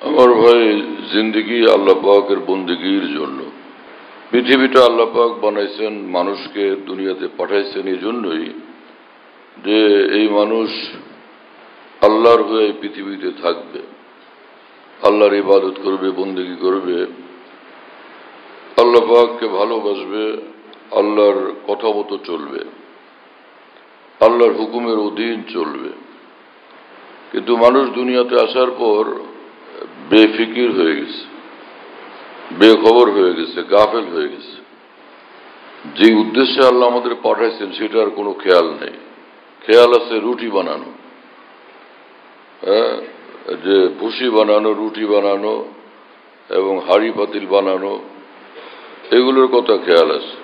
আমার ভাই, জিন্দগি আল্লাহ পাকের বন্দেগীর জন্য। পৃথিবীটা আল্লাহ পাক বানাইছেন, মানুষকে দুনিয়াতে পাঠাইছেন এই জন্যই যে এই মানুষ আল্লাহর হয়ে পৃথিবীতে থাকবে, আল্লাহর ইবাদত করবে, বন্দেগী করবে, আল্লাহ পাককে ভালোবাসবে, আল্লাহর কথা মতো চলবে, আল্লাহর হুকুমের অধীন চলবে। কিন্তু মানুষ দুনিয়াতে আসার পর বেফিকির হয়ে গেছে, বেখবর হয়ে গেছে, গাফেল হয়ে গেছে। যে উদ্দেশ্যে আল্লাহ আমাদের পাঠাইছেন সেটার কোনো খেয়াল নেই। খেয়াল আছে রুটি বানানো, যে ভুসি বানানো, রুটি বানানো এবং হাঁড়ি পাতিল বানানো, এগুলোর কথা খেয়াল আছে।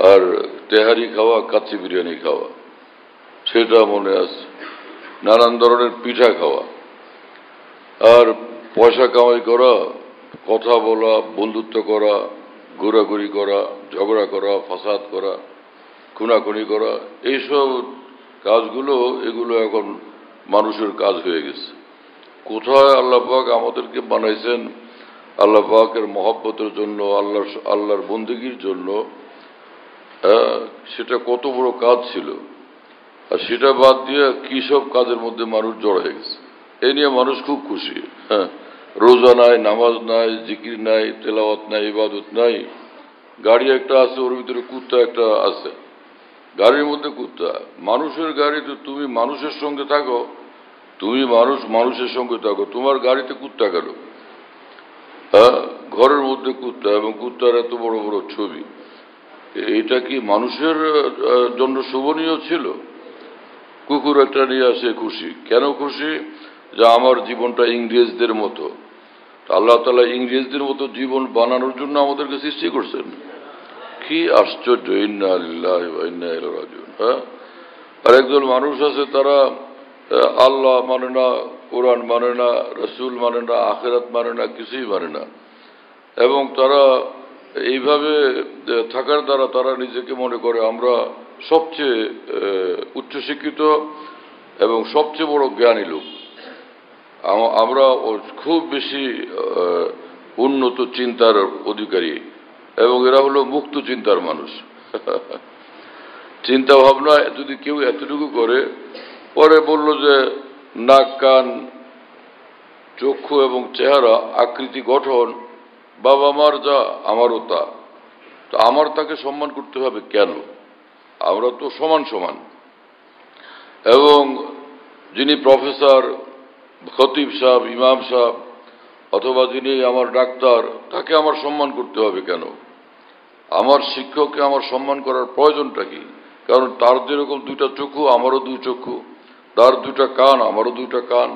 আর তেহারি খাওয়া, কাচ্চি বিরিয়ানি খাওয়া, সেটা মনে আছে। নানান ধরনের পিঠা খাওয়া, আর পয়সা কামাই করা, কথা বলা, বন্ধুত্ব করা, ঘোরাঘুরি করা, ঝগড়া করা, ফাসাদ করা, খুনাখুনি করা, এইসব কাজগুলো, এগুলো এখন মানুষের কাজ হয়ে গেছে। কোথায় আল্লাহ পাক আমাদেরকে বানাইছেন আল্লাহ পাকের মহব্বতের জন্য, আল্লাহর বন্দেগীর জন্য, সেটা কত বড় কাজ ছিল। আর সেটা বাদ দিয়ে কি সব কাজের মধ্যে মানুষ জড় হয়ে গেছে। এই নিয়ে মানুষ খুব খুশি। রোজা নাই, নামাজ নাই, জিকির নাই, তেলাওয়াত নাই, ইবাদত নাই। গাড়ি একটা আছে, ওর ভিতরে কুত্তা একটা আছে, গাড়ির মধ্যে কুত্তা। মানুষের গাড়িতে তুমি মানুষের সঙ্গে থাকো, তুমি মানুষের সঙ্গে থাকো, তোমার গাড়িতে কুত্তা গেল। ঘরের মধ্যে কুত্তা, এবং কুত্তার এত বড় বড় ছবি। এটা কি মানুষের জন্য শোভনীয় ছিল? কুকুর একটা নিয়ে আসে, খুশি। কেন খুশি? যে আমার জীবনটা ইংরেজদের মতো। আল্লাহ তাআলা ইংরেজদের মতো জীবন বানানোর জন্য আমাদেরকে সৃষ্টি করছেন। কি আশ্চর্য! ইন্না লিল্লাহি ওয়া ইন্না ইলাইহি রাজিউন। আর একদল মানুষ আছে, তারা আল্লাহ মানে না, কোরআন মানে না, রসুল মানে না, আখিরাত মানে না, কিছুই মানে না। এবং তারা এইভাবে থাকার দ্বারা তারা নিজেকে মনে করে আমরা সবচেয়ে উচ্চশিক্ষিত এবং সবচেয়ে বড় জ্ঞানী লোক, আমরা খুব বেশি উন্নত চিন্তার অধিকারী, এবং এরা হলো মুক্ত চিন্তার মানুষ। চিন্তা ভাবনা যদি কেউ এতটুকু করে, পরে বলল যে নাক, কান, চক্ষু এবং চেহারা, আকৃতি, গঠন বাবা মার যা, আমারও তা। তো আমার তাকে সম্মান করতে হবে কেন? আমরা তো সমান সমান। এবং যিনি প্রফেসর, খতিব সাহেব, ইমাম সাহেব, অথবা যিনি আমার ডাক্তার, তাকে আমার সম্মান করতে হবে কেন? আমার শিক্ষককে আমার সম্মান করার প্রয়োজনটা কি? কারণ তার যেরকম দুইটা চক্ষু, আমারও দুই চক্ষু, তার দুইটা কান, আমারও দুইটা কান,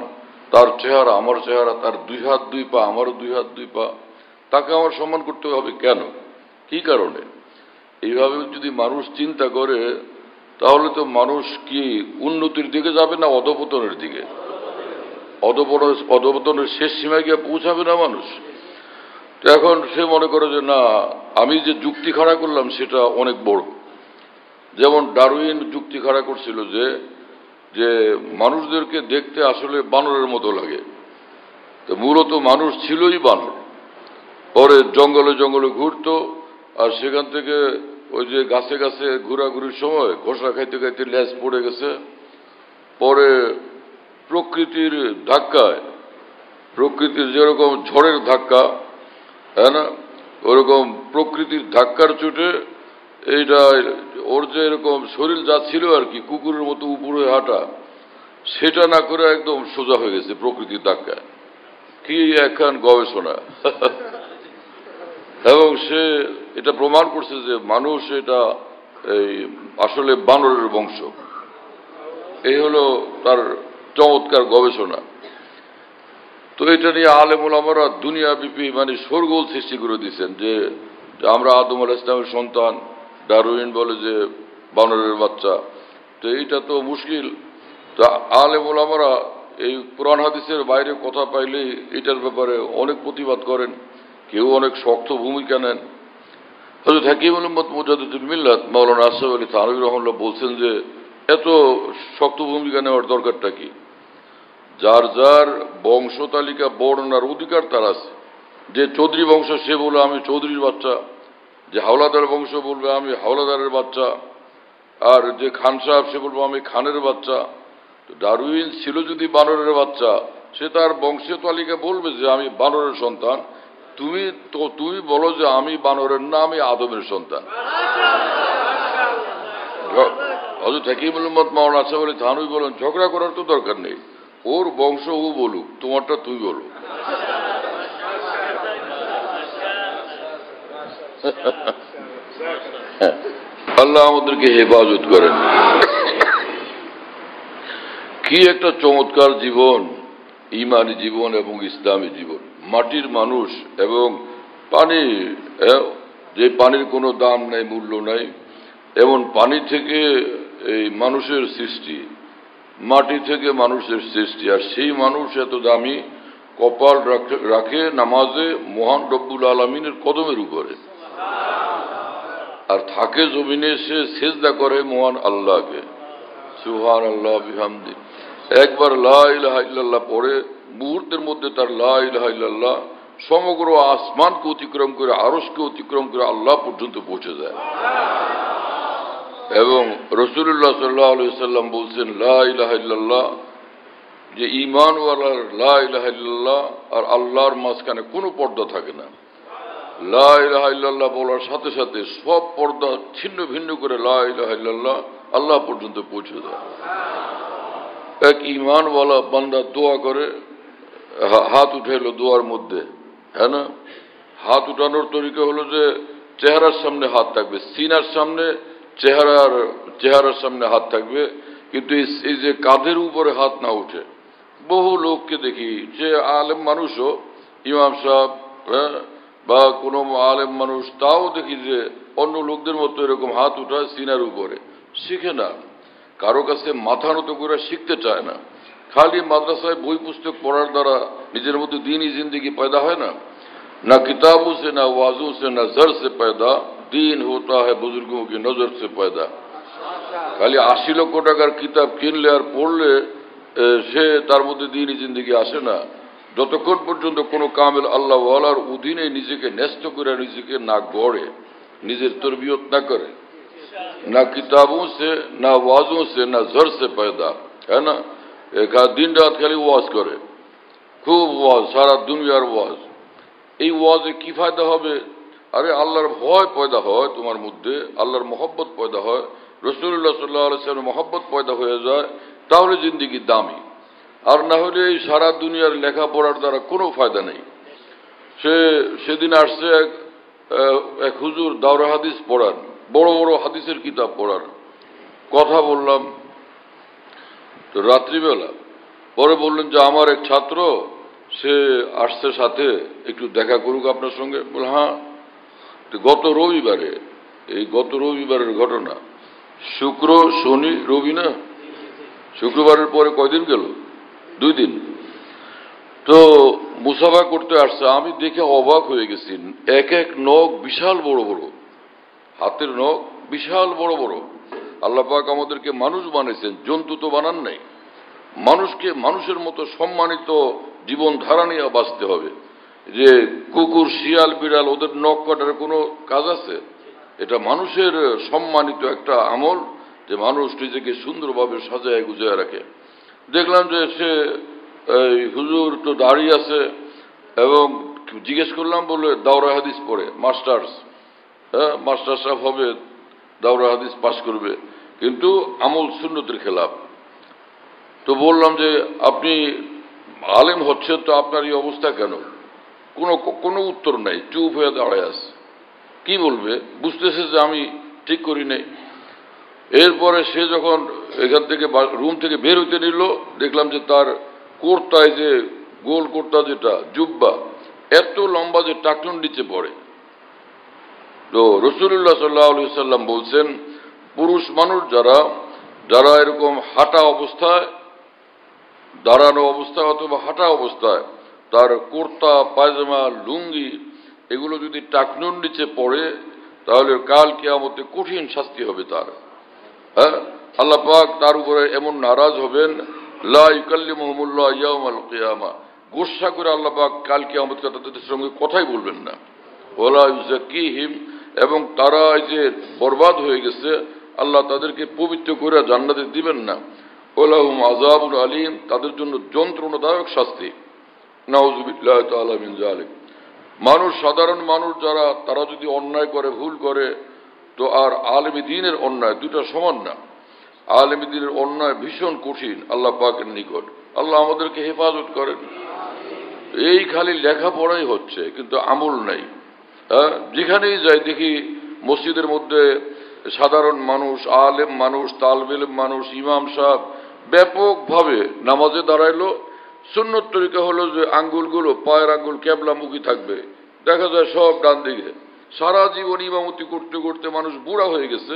তার চেহারা আমার চেহারা, তার দুই হাত দুই পা, আমারও দুই হাত দুই পা। তাকে আমার সম্মান করতে হবে কেন? কি কারণে? এইভাবে যদি মানুষ চিন্তা করে, তাহলে তো মানুষ কি উন্নতির দিকে যাবে না অধপতনের দিকে? অধপতনের শেষ সীমায় গিয়ে পৌঁছাবে না মানুষ? তো এখন সে মনে করে যে না, আমি যে যুক্তি খাড়া করলাম সেটা অনেক বড়। যেমন ডারউইন যুক্তি খাড়া করছিল যে মানুষদেরকে দেখতে আসলে বানরের মতো লাগে। তো মূলত মানুষ ছিলই বানর। পরে জঙ্গলে জঙ্গলে ঘুরতো, আর সেখান থেকে ওই যে গাছে গাছে ঘোরাঘুরির সময় ঘোষা খাইতে খাইতে ল্যাজ পড়ে গেছে। পরে প্রকৃতির ধাক্কায়, প্রকৃতির যেরকম ঝড়ের ধাক্কা, হ্যাঁ না, ওরকম প্রকৃতির ধাক্কার চোটে এইটা ওর যে এরকম শরীর যা ছিল আর কি, কুকুরের মতো উপরে হাঁটা, সেটা না করে একদম সোজা হয়ে গেছে প্রকৃতির ধাক্কায়। কি একখান গবেষণা! এবং সে এটা প্রমাণ করছে যে মানুষ এটা আসলে বানরের বংশ। এই হলো তার চমৎকার গবেষণা। তো এটা নিয়ে আলেম ওলামারা দুনিয়াব্যাপী মানে শোরগোল সৃষ্টি করে দিয়েছেন যে আমরা আদম আলাইহিস সালামের সন্তান, ডারউইন বলে যে বানরের বাচ্চা। তো এইটা তো মুশকিল। তো আলেম ওলামারা এই কোরআন হাদিসের বাইরে কথা পাইলেই এটার ব্যাপারে অনেক প্রতিবাদ করেন, কেউ অনেক শক্ত ভূমিকা নেন। হযরত হাকিম মোহাম্মদ মুজাদ্দিদুল মিল্লাত মাওলানা আশরাফ আলী থানভী রাহিমাহুল্লাহ বলছেন যে এত শক্ত ভূমিকা নেওয়ার দরকারটা কি? যার যার বংশ তালিকা বর্ণনার অধিকার তার আছে। যে চৌধুরী বংশ সে বলবে আমি চৌধুরীর বাচ্চা, যে হাওলাদার বংশ বলবে আমি হাওলাদারের বাচ্চা, আর যে খান সাহেব সে বলবো আমি খানের বাচ্চা। তো ডারউইন ছিল যদি বানরের বাচ্চা, সে তার বংশের তালিকা বলবে যে আমি বানরের সন্তান। তুমি বলো যে আমি বানরের না, আমি আদমের সন্তান। হযরত হাকিমুল উম্মত মাওলানা আশরাফ আলী থানভী বলেন ঝগড়া করার তো দরকার নেই, ওর বংশ ও বলুক, তোমারটা তুই বলো। আল্লাহ আমাদেরকে হেফাজত করেন। কি একটা চমৎকার জীবন, ইমানি জীবন এবং ইসলামী জীবন। মাটির মানুষ এবং পানি, যে পানির কোনো দাম নাই, মূল্য নাই, এমন পানি থেকে এই মানুষের সৃষ্টি, মাটি থেকে মানুষের সৃষ্টি, আর সেই মানুষ এত দামি, কপাল রাখে নামাজে মহান রব্বুল আলামিনের কদমের উপরে, আর থাকে জমিনে সে সেজদা করে মহান আল্লাহকে। সুবহানাল্লাহ বিহামদি। একবার লা ইলাহা ইল্লাল্লাহ পড়ে মুহূর্তের মধ্যে তার লা ইলাহা ইল্লাল্লাহ সমগ্র আসমানকে অতিক্রম করে, আরশকে অতিক্রম করে আল্লাহ পর্যন্ত পৌঁছে যায়। এবং রাসূলুল্লাহ সাল্লাল্লাহু আলাইহি ওয়াসাল্লাম বলছেন লা ইলাহা ইল্লাল্লাহ, যে ঈমানওয়ালার লা ইলাহা ইল্লাল্লাহ আর আল্লাহর মাঝখানে কোনো পর্দা থাকে না। লা ইলাহা ইল্লাল্লাহ বলার সাথে সাথে সব পর্দা ছিন্ন ভিন্ন করে লা ইলাহা ইল্লাল্লাহ আল্লাহ পর্যন্ত পৌঁছে যায়। এক ঈমানওয়ালা বান্দা দোয়া করে, হাত উঠাইলো দোয়ার মধ্যে, হ্যাঁ না? হাত উঠানোর তরিকা হলো যে চেহারার সামনে হাত থাকবে, সিনার সামনে, চেহারার সামনে হাত থাকবে, কিন্তু এই যে কাঁধের উপরে হাত না উঠে। বহু লোককে দেখি, যে আলেম মানুষও, ইমাম সাহেব বা কোনো আলেম মানুষ, তাও দেখি যে অন্য লোকদের মতো এরকম হাত উঠায় সিনার উপরে। শিখে না, কারো কাছে মাথা নত করে শিখতে চায় না। খালি মাদ্রাসায় বই পুস্তক পড়ার দ্বারা নিজের মধ্যে দিনই জিন্দগি पैदा হয় না। না কিতাবों से, ना वाजों से, ना जर से पैदा, दीन होता है बुजुर्गों की नजर से पैदा। খালি 80 লক্ষ টাকার কিতাব কিনলে আর পড়লে সে তার মধ্যে দিনই জিন্দগি আসে না, যতক্ষণ পর্যন্ত কোনো কামেল আল্লাহ ওয়ালার অধীনে নিজেকে ন্যস্ত করে নিজেকে না গড়ে, নিজের তরবিয়ত না করে। না কিতাবों से, ना वाजों से, ना जर से पैदा, है ना? দিন রাত খালি ওয়াজ করে, খুব ওয়াজ, সারা দুনিয়ার ওয়াজ। এই ওয়াজে কি ফায়দা হবে? আরে আল্লাহর ভয় পয়দা হয় তোমার মধ্যে, আল্লাহর মহব্বত পয়দা হয়, রাসূলুল্লাহ সাল্লাল্লাহু আলাইহি ওয়াসাল্লামের মহব্বত পয়দা হয়ে যায়, তাহলে জিন্দেগি দামি। আর না হলে এই সারা দুনিয়ার লেখাপড়ার দ্বারা কোনো ফায়দা নেই। সেদিন আসছে এক হুজুর দাওরা হাদিস পড়ান, বড় বড় হাদিসের কিতাব পড়ার কথা বললাম। তো রাত্রিবেলা পরে বললেন যে আমার এক ছাত্র, সে আসছে সাথে, একটু দেখা করুক আপনার সঙ্গে। বল হ্যাঁ। গত রবিবারের ঘটনা, শুক্র শনি রবি না, শুক্রবারের পরে কয়দিন গেল? 2 দিন। তো মুসাফা করতে আসছে, আমি দেখে অবাক হয়ে গেছি। এক এক নখ বিশাল বড় বড়, হাতের নখ বিশাল বড় বড়। আল্লাহ পাক আমাদেরকে মানুষ বানিয়েছেন, জন্তু তো বানান নাই। মানুষকে মানুষের মতো সম্মানিত জীবন ধারা নিয়ে বাঁচতে হবে। যে কুকুর, শিয়াল, বিড়াল, ওদের নখ কাটার কোনো কাজ আছে? এটা মানুষের সম্মানিত একটা আমল, যে মানুষ নিজেকে সুন্দরভাবে সাজায় গুজায় রাখে। দেখলাম যে সে হুজুর তো দাঁড়িয়ে আছে, এবং জিজ্ঞেস করলাম, বলে দাওরা হাদিস পড়ে, মাস্টার্স সাহেব হবে, দাওরা হাদিস পাশ করবে, কিন্তু আমল সুন্নতের খেলাফ। তো বললাম যে আপনি আলেম হচ্ছেন, তো আপনার এই অবস্থা কেন? কোনো উত্তর নাই, চুপ হয়ে দাঁড়ায় আছে। কি বলবে? বুঝতেছে যে আমি ঠিক করি নাই। এরপরে সে যখন এখান থেকে রুম থেকে বের হইতে নিল, দেখলাম যে তার কোর্তায়, যে গোল কোর্তা যেটা জুব্বা, এত লম্বা যে টাকনুর নিচে পড়ে। তো রাসূলুল্লাহ সাল্লাল্লাহু আলাইহি ওয়াসাল্লাম বলছেন, পুরুষ মানুষ যারা এরকম হাঁটা অবস্থায়, দাঁড়ানো অবস্থায় অথবা হাঁটা অবস্থায় তার কুর্তা, পায়জামা, লুঙ্গি এগুলো যদি টাকনুর নিচে পড়ে, তাহলে কাল কিয়ামতে কঠিন শাস্তি হবে তার। হ্যাঁ, আল্লাহ পাক তার উপরে এমন নারাজ হবেন লা ইউকাল্লিমুহুমুল্লাহ ইয়াউমাল কিয়ামা, গোসা করে আল্লাহ পাক কাল কিয়ামত তাদের সঙ্গে কথাই বলবেন না। ওয়ালা ইউযাক্কিহিম, এবং তারা এই যে বরবাদ হয়ে গেছে, আল্লাহ তাদেরকে পবিত্র করে জান্নাতে দিবেন না। ওয়ালাহুম আযাবুন আলীম, তাদের জন্য যন্ত্রণাদায়ক শাস্তি। নাউযুবিল্লাহি তাআলা মিন যালিক। মানুষ, সাধারণ মানুষ যারা, তারা যদি অন্যায় করে, ভুল করে, তো আর আলেমে দ্বীনের অন্যায় দুটা সমান না। আলেমে দ্বীনের অন্যায় ভীষণ কঠিন আল্লাহ পাকের নিকট। আল্লাহ আমাদেরকে হেফাজত করেন। এই খালি লেখাপড়াই হচ্ছে, কিন্তু আমল নাই। যেখানেই যাই দেখি মসজিদের মধ্যে সাধারণ মানুষ, আলেম মানুষ, তালবে ইলম মানুষ, ইমাম সাহেব ব্যাপকভাবে নামাজে দাঁড়াইলো। সুন্নত তরিকা হলো যে আঙ্গুলগুলো, পায়ের আঙ্গুল ক্যাবলামুখী থাকবে, দেখা যায় সব ডান দিকে। সারা জীবন ইমামতি করতে করতে মানুষ বুড়া হয়ে গেছে,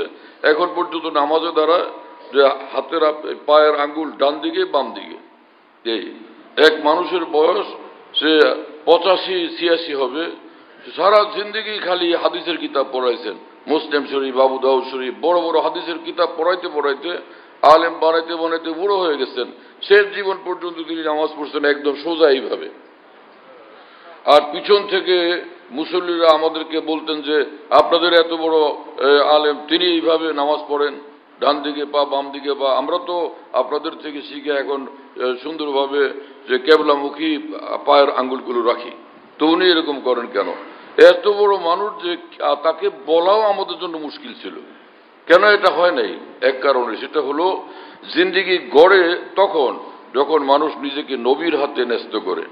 এখন পর্যন্ত নামাজে দাঁড়ায় যে হাতের পায়ের আঙ্গুল ডান দিকে বাম দিকে। এই এক মানুষের বয়স সে 85-86 হবে, সারা জিন্দেগি খালি হাদিসের কিতাব পড়াইছেন, মুসলিম শরীফ, আবু দাউদ শরীফ, বড় বড় হাদিসের কিতাব পড়াইতে পড়াইতে আলেম বানাইতে বানাইতে বুড়ো হয়ে গেছেন। শেষ জীবন পর্যন্ত তিনি নামাজ পড়ছেন একদম সোজা এইভাবে। আর পিছন থেকে মুসল্লিরা আমাদেরকে বলতেন যে আপনাদের এত বড় আলেম, তিনি এইভাবে নামাজ পড়েন, ডান দিকে পা বাম দিকে পা। আমরা তো আপনাদের থেকে শিখে এখন সুন্দরভাবে যে কেবলামুখী পায়ের আঙ্গুলগুলো রাখি, তো উনি এরকম করেন কেন? এত বড় মানুষ যে তাকে বলাও আমাদের জন্য মুশকিল ছিল। কেন এটা হয় নাই? এক কারণে, সেটা হলো জিন্দেগি গড়ে তখন যখন মানুষ নিজেকে নবীর হাতে ন্যস্ত করে,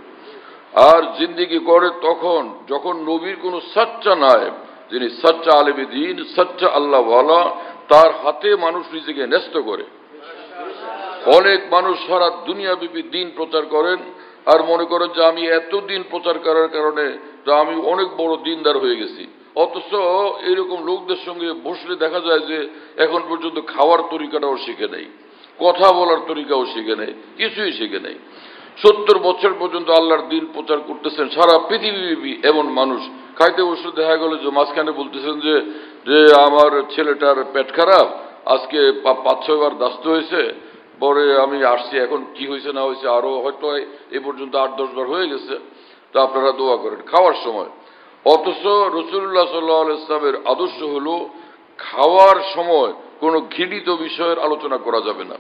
আর জিন্দেগি গড়ে তখন যখন নবীর কোনো সাচ্চা নায়েব, যিনি সাচ্চা আলেমে দ্বীন, সাচ্চা আল্লাহওয়ালা, তার হাতে মানুষ নিজেকে ন্যস্ত করে। অনেক মানুষ সারা দুনিয়াব্যাপী দিন প্রচার করেন আর মনে করেন যে আমি এত দিন প্রচার করার কারণে তো আমি অনেক বড় দিনদার হয়ে গেছি। অথচ এরকম লোকদের সঙ্গে বসলে দেখা যায় যে এখন পর্যন্ত খাওয়ার তরিকাটাও শিখে নেই, কথা বলার তরিকাও শিখে নেই, কিছুই শিখে নেই। 70 বছর পর্যন্ত আল্লাহর দিন প্রচার করতেছেন সারা পৃথিবী। এমন মানুষ খাইতে বসে দেখা গেল যে মাঝখানে বলতেছেন যে আমার ছেলেটার পেট খারাপ, আজকে 5-6 বার দাস্ত হয়েছে, পরে আমি আসছি, এখন কি হয়েছে না হয়েছে আরো হয়তো এ পর্যন্ত 8-10 বার হয়ে গেছে, তা আপনারা দোয়া করেন খাওয়ার সময়। অথচ রাসূলুল্লাহ সাল্লাল্লাহু আলাইহি ওয়াসাল্লামের আদর্শ হলো খাওয়ার সময় কোনো ঘৃণিত বিষয়ের আলোচনা করা যাবে না।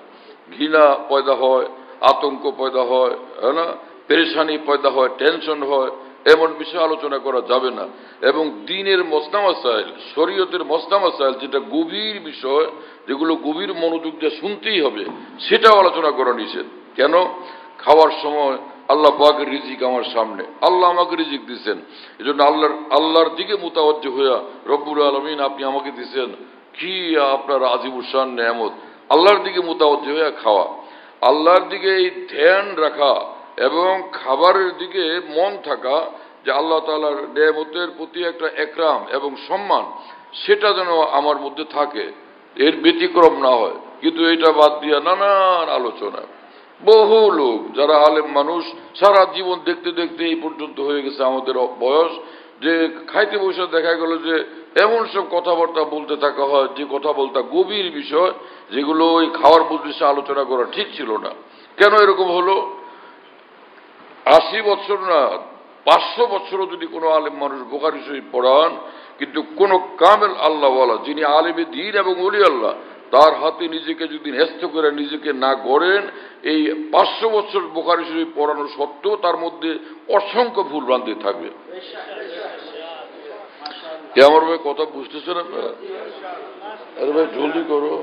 ঘৃণা পয়দা হয়, আতঙ্ক পয়দা হয়, না পেরেশানি পয়দা হয়, টেনশন হয়, এমন বিষয় আলোচনা করা যাবে না। এবং দ্বীনের মসলা মাসাইল, শরীয়তের মসলা মাসাইল, যেটা গভীর বিষয়, যেগুলো গভীর মনোযোগ দিয়ে শুনতেই হবে, সেটাও আলোচনা করা নিষেধ। কেন? খাওয়ার সময় আল্লাহ পাকের রিজিক আমার সামনে, আল্লাহ আমাকে রিজিক দিচ্ছেন, এই জন্য আল্লাহর দিকে মুতাওয়াজ্জ হইয়া রব্বুল আলামিন আপনি আমাকে দিচ্ছেন, কি আপনার আজিবুর শান নেয়ামত, আল্লাহর দিকে মুতাওয়াজ্জ হইয়া খাওয়া, আল্লাহর দিকে এই ধ্যান রাখা এবং খাবারের দিকে মন থাকা যে আল্লাহ তাআলার নেয়ামতের প্রতি একটা একরাম এবং সম্মান, সেটা যেন আমার মধ্যে থাকে, এর ব্যতিক্রম না হয়। কিন্তু এটা বাদ দিয়া নানান আলোচনা। বহু লোক যারা আলেম মানুষ সারা জীবন দেখতে দেখতে এই পর্যন্ত হয়ে গেছে আমাদের বয়স, যে খাইতে বসে দেখা গেল যে এমন সব কথাবার্তা বলতে থাকা হয়, যে কথা বলতে গভীর বিষয়, যেগুলো ওই খাওয়ার মজলিসে আলোচনা করা ঠিক ছিল না। কেন এরকম হলো? 80 বছর না 500 বছরও যদি কোনো আলেম মানুষ বুখারী শরীফ পড়ান, কিন্তু কোন কামেল আল্লাহওয়ালা, যিনি আলেমে দ্বীন এবং ওলি আল্লাহ, তার হাতে নিজেকে যদি ন্যস্ত করে নিজেকে না গড়েন, এই 500 বছর বুখারী শরীফ পড়ানো সত্ত্বেও তার মধ্যে অসংখ্য ভুল ভ্রান্তি থাকবে। কে আমার ভাই কথা বুঝতেছেন আপনারা? আরে ভাই জলদি করো।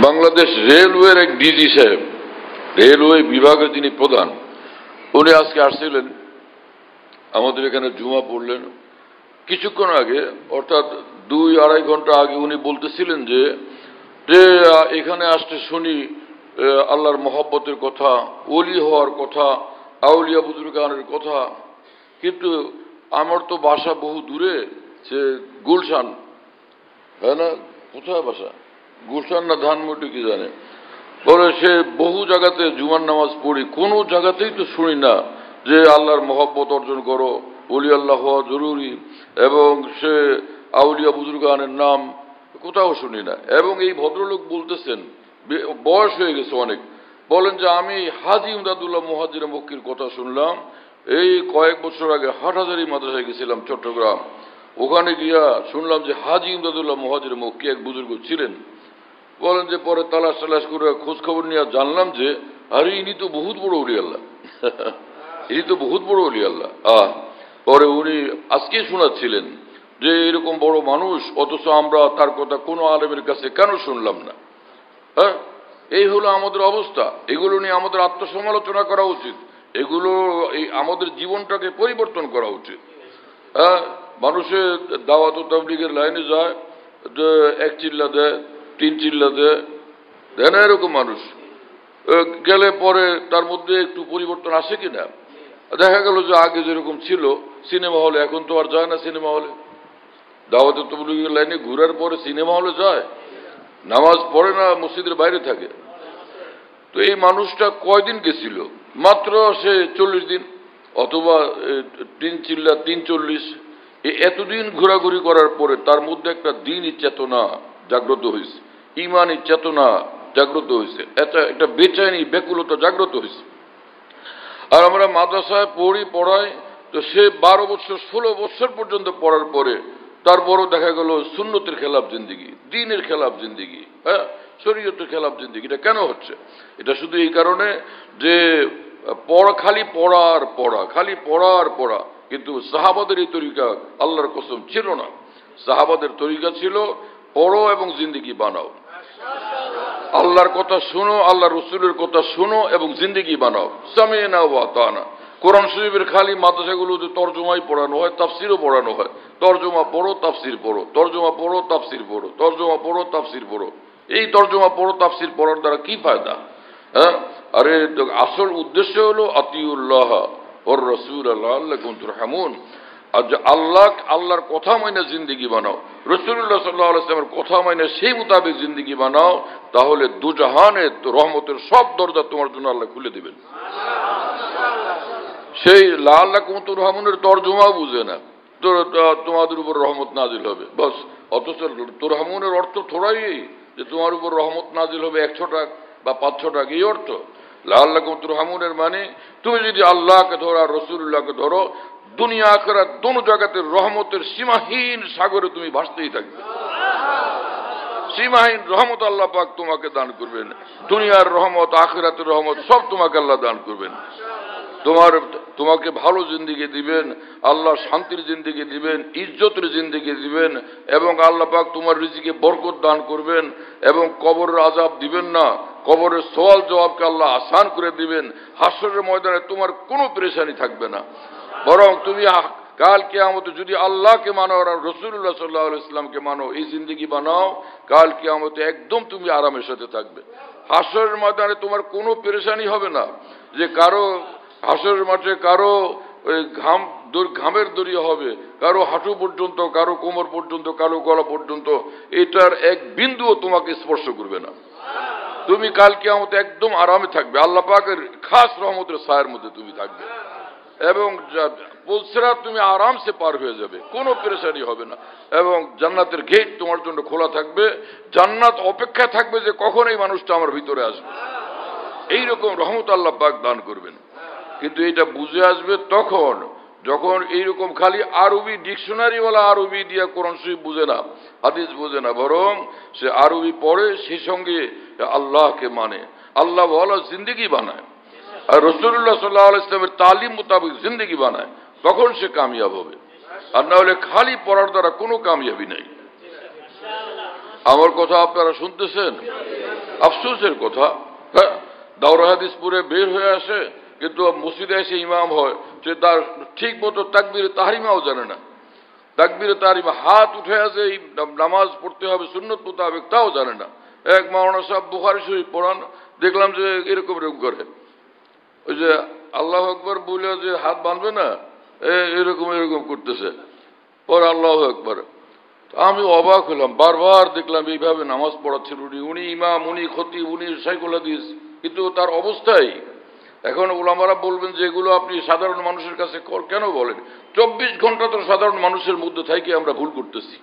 বাংলাদেশ রেলওয়ের এক ডিজি সাহেব, রেলওয়ে বিভাগের যিনি প্রধান, উনি আজকে আসছিলেন আমাদের এখানে, জুমা পড়লেন। কিছুক্ষণ আগে, অর্থাৎ 2-2.5 ঘন্টা আগে উনি বলতেছিলেন যে এখানে আসতে শুনি আল্লাহর মহব্বতের কথা, ওলি হওয়ার কথা, আউলিয়া বুজুর্গানের কথা, কিন্তু আমার তো বাসা বহু দূরে, সে গুলশান, হ্যাঁ না, কোথায় বাসা, গুলশান না ধানমন্ডি কি জানে, বলে সে বহু জায়গাতে জুমার নামাজ পড়ি, কোনো জায়গাতেই তো শুনি না যে আল্লাহর মহব্বত অর্জন করো, ওলি আল্লাহ হওয়া জরুরি এবং সে আউলিয়া বুজুর্গানের নাম কোথাও শুনি না। এবং এই ভদ্রলোক বলতেছেন, বয়স হয়ে গেছে অনেক, বলেন যে আমি হাজি ইমদাদুল্লাহ মুহাজির মক্কির কথা শুনলাম এই কয়েক বছর আগে হাটহাজারী মাদ্রাসায় গেছিলাম চট্টগ্রাম, ওখানে গিয়া শুনলাম যে হাজি ইমদাদুল্লাহ মুহাজির মক্কি এক বুজুর্গ ছিলেন। বলেন যে পরে তালাশ করে খোঁজ খবর নিয়ে জানলাম যে আরে ইনি তো বহুত বড় ওলি আল্লাহ ইনি তো বহুত বড় ওলি আল্লাহ। পরে উনি আজকে শোনাচ্ছিলেন যে এরকম বড় মানুষ, অথচ আমরা তার কথা কোনো আলেমের কাছে কেন শুনলাম না। হ্যাঁ, এই হলো আমাদের অবস্থা। এগুলো নিয়ে আমাদের আত্মসমালোচনা করা উচিত, এগুলো এই আমাদের জীবনটাকে পরিবর্তন করা উচিত। হ্যাঁ, মানুষের দাওয়াত ও তাবলীগের লাইনে যায়, যে এক চিল্লা দেয়, তিন চিল্লা দেয়, দেয় না এরকম মানুষ গেলে পরে তার মধ্যে একটু পরিবর্তন আসে কিনা। দেখা গেল যে আগে যেরকম ছিল সিনেমা হলে, এখন তো আর যায় না সিনেমা হলে। দাওয়াত ও তাবলীগের লাইনে ঘুরার পরে সিনেমা হলে যায়, নামাজ পড়ে না, মসজিদের বাইরে থাকে। তো এই মানুষটা কয়দিন গেছিল? মাত্র সে 40 দিন, অথবা 3 চিল্লা 340। এতদিন ঘোরাঘুরি করার পরে তার মধ্যে একটা দিনই চেতনা জাগ্রত হয়েছে, ইমানি চেতনা জাগ্রত হয়েছে, একটা বেচাইনি ব্যাকুলতা জাগ্রত হয়েছে। আর আমরা মাদ্রাসায় পড়াই তো সে 12 বছর 16 বছর পর্যন্ত পড়ার পরে তারপরও দেখা গেল সুন্নতের খেলাফ জিন্দিগি, দ্বীনের খেলাফ জিন্দিগি, হ্যাঁ, শরীয়তের খেলাফ জিন্দিগি। এটা কেন হচ্ছে? এটা শুধু এই কারণে যে খালি পড়া। কিন্তু সাহাবাদের এই তরিকা আল্লাহর কসম ছিল না। সাহাবাদের তরিকা ছিল পড়ো এবং জিন্দিগি বানাও, আল্লাহর কথা শুনো, আল্লাহ রসুলের কথা শুনো এবং জিন্দিগি বানাও। সামিনা ওয়া আতানা। কোরআন শরীফের খালি মাদ্রাসাগুলোতে তর্জমাই পড়ানো হয়, তাফসিরও পড়ানো হয়। তর্জমা পড়ো, তাফসির পড়ো, তর্জমা পড়ো, তাফসির পড়ো, তর্জমা পড়ো, তাফসির পড়ো। এই তর্জমা পড়ো তাফসির পড়ার দ্বারা কি ফায়দা? হ্যাঁ, আরে আসল উদ্দেশ্য হলো আতিউল্লাহ ওর রসুল লাআল্লাকুম তুরহামুন। আর যে আল্লাহর কথা মাইনে জিন্দিগি বানাও, রাসূলুল্লাহ সাল্লাল্লাহু আলাইহি ওয়াসাল্লামের কথা মাইনে সেই মোতাবেক জিন্দিগি বানাও, তাহলে দুজাহানের রহমতের সব দরজা তোমার জন্য আল্লাহ খুলে দিবেন। সেই লাআল্লাকুম তুরহামুনের তর্জমা বুঝে না, তো তোমাদের উপর রহমত নাজিল হবে বস। অথচ তুরহামুনের অর্থ থোড়াই যে তোমার উপর রহমত নাজিল হবে 100 টাকা বা 500 টাকা, এই অর্থ। লাআল্লাকুম তুরহামুনের মানে তুমি যদি আল্লাহকে ধরো আর রাসূলুল্লাহকে ধরো, দুনিয়া আখিরাত দোনো জায়গাতে রহমতের সীমাহীন সাগরে তুমি ভাসতেই থাকবে। সীমাহীন রহমত আল্লাহ পাক তোমাকে দান করবেন, দুনিয়ার রহমত আখিরাতের রহমত সব তোমাকে আল্লাহ দান করবেন। তোমাকে ভালো জিন্দিগি দিবেন, আল্লাহ শান্তির জিন্দিগি দিবেন, ইজ্জতের জিন্দিগি দিবেন, এবং আল্লাহ পাক তোমার রিজিকে বরকত দান করবেন, এবং কবরের আযাব দিবেন না, কবরের সওয়াল জবাবকে আল্লাহ আসান করে দিবেন। হাসরের ময়দানে তোমার কোনো পেরেশানি থাকবে না, বরং তুমি কাল কিয়ামতে যদি আল্লাহকে মানো আর রাসূলুল্লাহ সাল্লাল্লাহু আলাইহি ওয়াসাল্লামকে মানো, এই জিন্দেগি বানাও, কাল কিয়ামতে একদম তুমি আরামের সাথে থাকবে। হাসরের ময়দানে তোমার কোনো পেরেশানি হবে না, যে কারো হাসরের মাঠে কারো ওই ঘামের দরিয়া হবে, কারো হাঁটু পর্যন্ত, কারো কোমর পর্যন্ত, কারো গলা পর্যন্ত, এটার এক বিন্দুও তোমাকে স্পর্শ করবে না। তুমি কাল কিয়ামতে একদম আরামে থাকবে, আল্লাহ পাকের খাস রহমতের ছায়ার মধ্যে তুমি থাকবে, এবং পুলসিরাত তুমি আরামসে পার হয়ে যাবে, কোনো পেরেশানি হবে না, এবং জান্নাতের গেট তোমার জন্য খোলা থাকবে। জান্নাত অপেক্ষা থাকবে যে কখন এই মানুষটা আমার ভিতরে আসবে। এইরকম রহমত আল্লাহ পাক দান করবেন। কিন্তু এটা বুঝে আসবে তখন যখন এইরকম খালি আরবি ডিকশনারিওয়ালা আরবি দিয়ে কোরআন শরীফ বুঝে না, হাদিস বুঝে না, বরং সে আরবি পড়ে, সেই সঙ্গে আল্লাহকে মানে, আল্লাহ ওয়ালা জিন্দেগি বানায়, আর রাসূলুল্লাহ সাল্লাল্লাহু আলাইহি ওয়াসাল্লামের তালিম মোতাবেক জিন্দেগি বানায়, তখন সে কামিয়াব হবে। আর না হলে খালি পড়ার দ্বারা কোনো কামিয়াবি নেই। আমার কথা আপনারা শুনতেছেন? আফসোসের কথা। হ্যাঁ, দাওরা হাদিস পড়ে বের হয়ে আসে, কিন্তু মসজিদে এসে ইমাম হয়, সে তার ঠিক মতো তাকবীরে তাহরিমাও জানে না। তাকবীরে তাহরিমা হাত উঠে আছে, এই নামাজ পড়তে হবে সুন্নত মোতাবেক, তাও জানে না। এক মাওলানা সাহেব বুখারী শরীফ পড়ান, দেখলাম যে এরকম করে, ওই যে আল্লাহু আকবার বলে যে হাত বাঁধবে না, এরকম করতেছে, পরে আল্লাহু আকবার। আমি অবাক হলাম, বারবার দেখলাম এইভাবে নামাজ পড়াচ্ছেন উনি ইমাম, উনি খতিব, উনি শাইখুল হাদিস, কিন্তু তার অবস্থাই এখন ওলামারা বলবেন যে এগুলো আপনি সাধারণ মানুষের কাছে কেন বলেন? 24 ঘন্টা তো সাধারণ মানুষের মধ্যে থেকে আমরা ভুল করতেছি,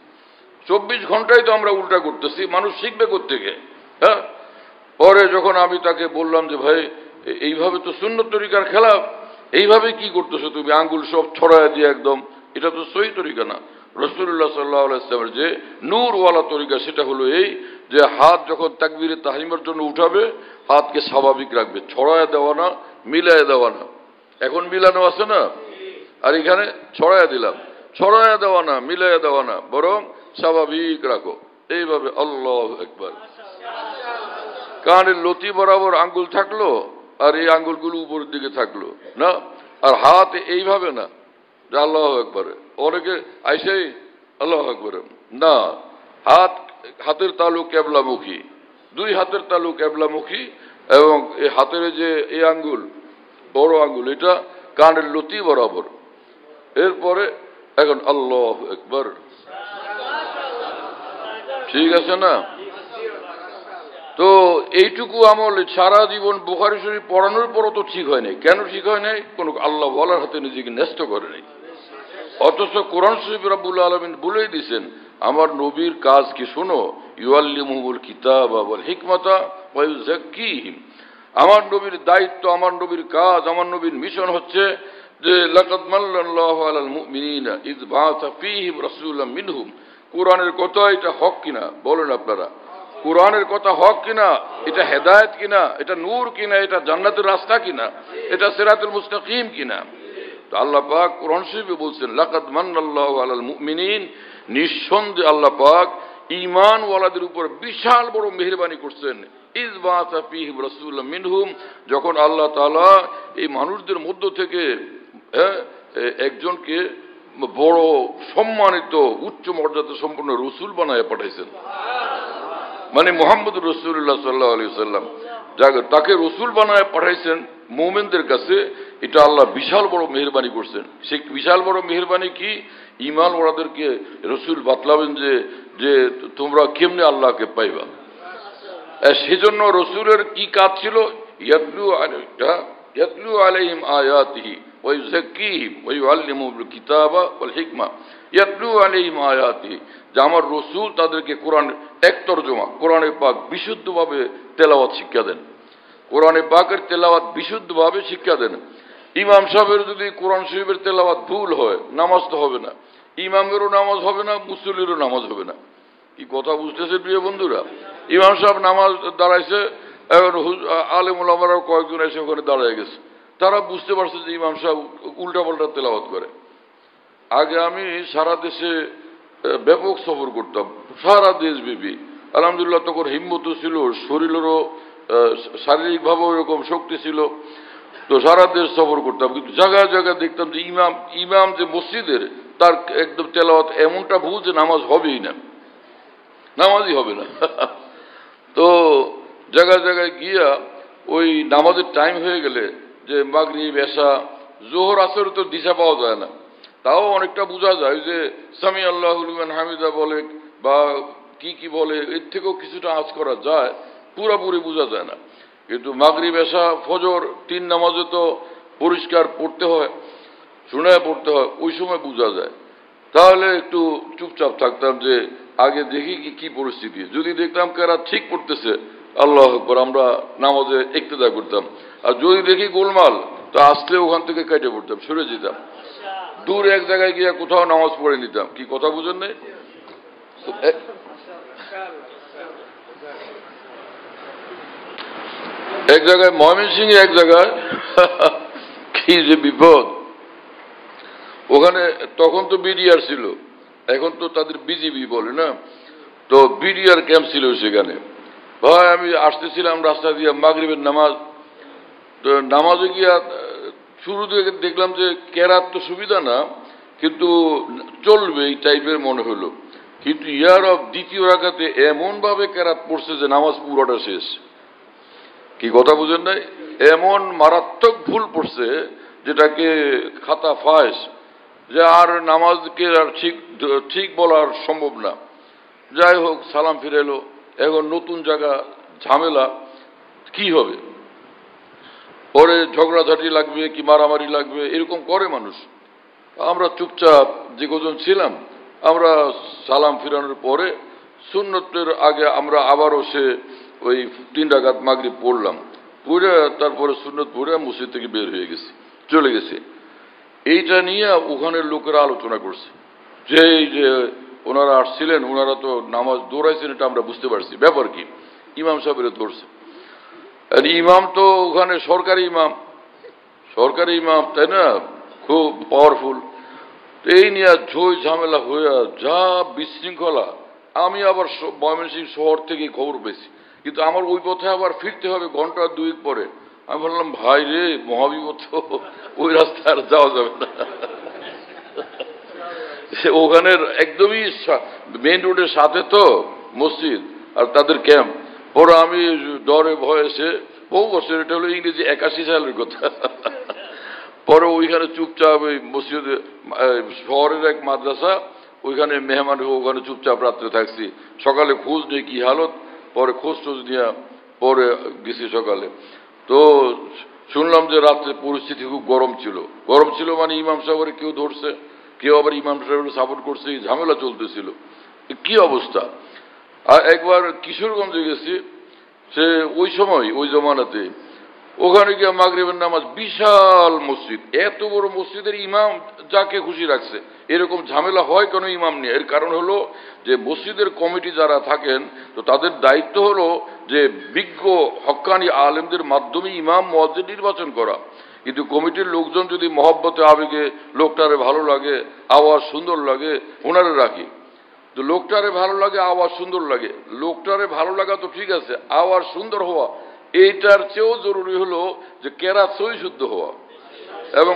24 ঘন্টায় তো আমরা উল্টা করতেছি, মানুষ শিখবে কোত্থেকে? হ্যাঁ, পরে যখন আমি তাকে বললাম যে ভাই এইভাবে তো সুন্নত তরিকার খেলাফ, এইভাবে কি করতেছো তুমি, আঙ্গুল সব ছড়ায় দিয়ে একদম, এটা তো সহি তরিকা না। রাসূলুল্লাহ সাল্লাল্লাহু আলাইহি ওয়াসাল্লামের যে নূরওয়ালা তরিকা সেটা হলো এই যে হাত যখন তাকবীরে তাহরিমের জন্য উঠাবে হাতকে স্বাভাবিক রাখবে, ছড়ায় দেওয়া না, মিলায় দেওয়া না। এখন মিলানো আছে না, আর এখানে ছড়ায় দিলাম, ছড়ায় দেওয়া না, মিলায় দেওয়া না, বরং স্বাভাবিক রাখো এইভাবে। আল্লাহু আকবার। কানের লতি বরাবর আঙ্গুল থাকলো আর এই আঙ্গুলগুলো উপরের দিকে থাকলো না, আর হাত এইভাবে না যে আল্লাহু আকবার। অনেকে আইসেই আল্লাহু আকবার না, হাতের তালু কেবলামুখী, দুই হাতের তালু কেবলামুখী, এবং এই হাতের যে এই আঙ্গুল বড় আঙ্গুল এটা কানের লতি বরাবর। এরপরে এখন আল্লাহু আকবার, ঠিক আছে না? তো এইটুকু আমল সারা জীবন বুখারী শরীফ পড়ানোর পরও তো ঠিক হয় নাই। কেন ঠিক হয় নাই? কোন আল্লাহ বলার হাতে নিজেকে ন্যস্ত করে নাই। অথচ কোরআন শরীফ রাব্বুল আলামিন বলেই দিয়েছেন আমার নবীর কাজ কি শোনো, ইউআল্লিমুহুল কিতাবা ওয়াল হিকমাতা ওয়া ইউযাক্কিহিম। আমার নবীর দায়িত্ব, আমার নবীর কাজ, আমার নবীর মিশন হচ্ছে যে লাকাদ মাল্লাল্লাহু আলাল মুমিনিনা ইয বাআসা ফীহিম রাসূলাম মিনহুম। কোরআনের কথা এটা হক কিনা বলেন আপনারা? কোরআনের কথা হক কিনা? এটা হেদায়েত কিনা? এটা নূর কিনা? এটা জান্নাতের রাস্তা কিনা? এটা সিরাতুল মুস্তাকিম কিনা? তো আল্লাহ পাক কোরআন শরীফে বলছেন লাকাদ মান্নাল্লাহু আলাল মুমিনিন, নিঃসন্দেহে আল্লাহ পাক ঈমানওয়ালাদের উপর বিশাল বড় মেহেরবানি করছেন। ইয বাআসা ফীহিম রাসূলাম মিনহুম, যখন আল্লাহ তাআলা এই মানুষদের মধ্য থেকে একজনকে বড় সম্মানিত উচ্চ মর্যাদা সম্পন্ন রাসূল বানায় পাঠাইছেন, মানে মুহাম্মদুর রাসূলুল্লাহ সাল্লাল্লাহু আলাইহি ওয়াসাল্লাম তাকে রাসূল বানায় পাঠাইছেন মুমিনদের কাছে। এটা আল্লাহ বিশাল বড় মেহেরবানি করছেন। সেই বিশাল বড় মেহেরবানি কি? ঈমান ওয়ালাদেরকে রাসূল বাতলাবেন যে তোমরা কেমনে আল্লাহকে পাইবা। সেজন্য রাসূলের কি কাজ ছিল? ইয়াতলু আলাইহিম আয়াতিহি ওয়া ইউযাক্কিহিম ওয়া ইউআল্লিমুহুল কিতাবা ওয়াল হিকমা। ইয়াতলু আলাইহিম আয়াতিহি, যে আমার রাসূল তাদেরকে কোরআন এক তরজমা কোরআনে পাক বিশুদ্ধভাবে তেলাওয়াত শিক্ষা দেন, কোরআনে পাকের তেলাওয়াত বিশুদ্ধভাবে শিক্ষা দেন। ইমাম সাহেবের যদি কোরআন শরীফের তেলাওয়াত ভুল হয় নামাজ তো হবে না, ইমামেরও নামাজ হবে না, মুসল্লিরও নামাজ হবে না। কি কথা বুঝতেছে প্রিয় বন্ধুরা? ইমাম সাহেব নামাজ দাঁড়াইছে, এখন আলেম ওলামারাও কয়েকজন এসে ওখানে দাঁড়ায় গেছে, তারা বুঝতে পারছে যে ইমাম সাহেব উল্টা পাল্টা তেলাওয়াত করে। আগে আমি সারা দেশে ব্যাপক সফর করতাম, সারা দেশব্যাপী। আলহামদুলিল্লাহ তখন হিম্মতও ছিল, শরীরেরও শারীরিকভাবেও এরকম শক্তি ছিল, তো সারা দেশ সফর করতাম। কিন্তু জায়গায় জায়গায় দেখতাম যে ইমাম যে মসজিদের তার একদম তেলাওয়াত এমনটা ভুল যে নামাজ হবেই না, নামাজই হবে না। তো জায়গায় জায়গায় গিয়া ওই নামাজের টাইম হয়ে গেলে যে মাগরিব এশা জোহর আসর তো দিশা পাওয়া যায় না, তাও অনেকটা বোঝা যায় যে সামি আল্লাহু লিমান হামিদা বলে বা কি বলে, এর থেকেও কিছুটা আঁচ করা যায়, পুরোপুরি বোঝা যায় না। কিন্তু মাগরিব এশা ফজর 3 নামাজে তো পরিষ্কার পড়তে হয়, শুনে পড়তে হয়, ওই সময় বোঝা যায়। তাহলে একটু চুপচাপ থাকতাম যে আগে দেখি কি পরিস্থিতি। যদি দেখতাম কারা ঠিক পড়তেছে আল্লাহু আকবার, আমরা নামাজে ইক্তেদা করতাম। আর যদি দেখি গোলমাল তো আসলে ওখান থেকে কেটে পড়তাম, সরে যেতাম, দূর এক জায়গায় গিয়ে কোথাও নামাজ পড়ে নিতাম। কি কথা বুঝেন নাই? এক জায়গায় ময়মনসিংহে এক জায়গায় কি যে বিপদ, ওখানে তখন তো বিডিআর ছিল, এখন তো তাদের বিজিবি বলে না, তো বিডিআর ক্যাম্প ছিল সেখানে। ভাই আমি আসতেছিলাম রাস্তা দিয়ে মাগরিবের নামাজ, তো নামাজে গিয়া শুরু থেকে দেখলাম যে কেরাত তো সুবিধা না, কিন্তু চলবে এই টাইপের মনে হলো। কিন্তু দ্বিতীয় রাকাতে এমন ভাবে কেরাত পড়ছে যে নামাজ পুরোটা শেষ। কি কথা বুঝেন নাই? এমন মারাত্মক ভুল পড়ছে যেটাকে খাতা ফাঁস, যে আর নামাজকে আর ঠিক বলার সম্ভব না। যাই হোক সালাম ফিরে এলো, এখন নতুন জায়গা ঝামেলা, কি হবে? পরে ঝগড়াঝাটি লাগবে কি মারামারি লাগবে, এরকম করে মানুষ। আমরা চুপচাপ যে কজন ছিলাম, আমরা সালাম ফিরানোর পরে সুন্নতের আগে আমরা আবারও ওই 3 রাকাত মাগরিব পড়লাম, পড়ে তারপরে সুন্নত পড়ে মসজিদ থেকে বের হয়ে গেছি, চলে গেছে। এইটা নিয়ে ওখানের লোকেরা আলোচনা করছে যে ওনারা আসছিলেন, ওনারা তো নামাজ দৌড়াইছেন, এটা আমরা বুঝতে পারছি, ব্যাপার কি? ইমাম সাহেবের ধরছে। আর ইমাম তো ওখানে সরকারি ইমাম, তাই না, খুব পাওয়ারফুল। এই নিয়ে ঝই ঝামেলা হয়ে যা বিশৃঙ্খলা। আমি আবার ময়মনসিংহ শহর থেকে খবর পেয়েছি, কিন্তু আমার ওই পথে আবার ফিরতে হবে ঘন্টা 2 পরে। আমি বললাম, ভাই রে, মহাবিপদ, ওই রাস্তায় আর যাওয়া যাবে না। ওখানের একদমই মেইন রোডের সাথে তো মসজিদ আর তাদের ক্যাম্প। পরে আমি ডরে ভয়ে বহু বছর, এটা হলো ইংরেজি 81 সালের কথা। পরে ওইখানে চুপচাপ ওই মসজিদে, শহরের এক মাদ্রাসা, ওইখানে মেহমান, ওখানে চুপচাপ রাত্রে থাকছি। সকালে খোঁজ নেই কি হালত, পরে খোঁজ টোজ নিয়ে পরে গেছি সকালে। তো শুনলাম যে রাত্রে পরিস্থিতি খুব গরম ছিল, মানে ইমাম সাহেবের কেউ ধরছে, কেউ আবার ইমাম সাহেবের সাপোর্ট করছে, ঝামেলা চলতেছিল। কি অবস্থা! আর একবার কিশোরগঞ্জে গেছি, ওই সময় ওই জমানাতে ওখানে গিয়ে মাগরিবের নামাজ, বিশাল মসজিদ, এত বড় মসজিদের ইমাম যাকে খুশি রাখছে। এরকম ঝামেলা হয় কেন ইমাম নিয়ে? এর কারণ হলো যে মসজিদের কমিটি যারা থাকেন, তো তাদের দায়িত্ব হলো যে বিজ্ঞ হক্কানি আলেমদের মাধ্যমে ইমাম মুয়াজ্জিন নির্বাচন করা। কিন্তু কমিটির লোকজন যদি মহব্বতে আবেগে লোকটারে ভালো লাগে, আওয়াজ সুন্দর লাগে, ওনারে রাখি। তো লোকটারে ভালো লাগে, আওয়াজ সুন্দর লাগে, লোকটারে ভালো লাগা তো ঠিক আছে, আওয়াজ সুন্দর হওয়া এইটার চেয়েও জরুরি হলো যে কেরাত সহি শুদ্ধ হওয়া এবং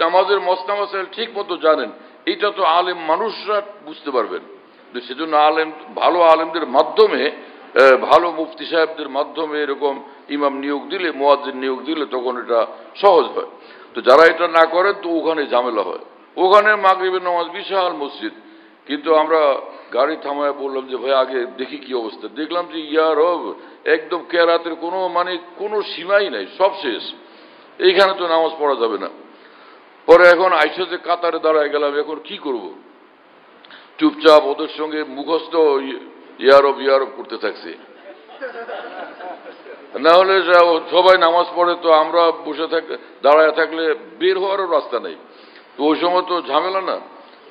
নামাজের মসনা মাসাইল ঠিক মতো জানেন। এটা তো আলেম মানুষরা বুঝতে পারবেন। সেজন্য ভালো আলেমদের মাধ্যমে, ভালো মুফতি সাহেবদের মাধ্যমে এরকম ইমাম নিয়োগ দিলে, মুয়াজ্জিন নিয়োগ দিলে তখন এটা সহজ হয়। তো যারা এটা না করেন, তো ওখানে ঝামেলা হয়। ওখানে মাগরিবের নামাজ, বিশাল মসজিদ, কিন্তু আমরা গাড়ি থামায় বললাম যে ভাই আগে দেখি কি অবস্থা। দেখলাম যে রব, একদম কেরাতের কোনো সীমাই নাই, সব শেষ। এইখানে তো নামাজ পড়া যাবে না। পরে এখন আইসা যে কাতারে দাঁড়ায় গেলাম, এখন কি করব? চুপচাপ ওদের সঙ্গে মুখস্থ ইয়ারব করতে থাকছি। না হলে সবাই নামাজ পড়ে, তো আমরা বসে দাঁড়ায় থাকলে বের হওয়ারও রাস্তা নেই। তো ওই সময় তো ঝামেলা না,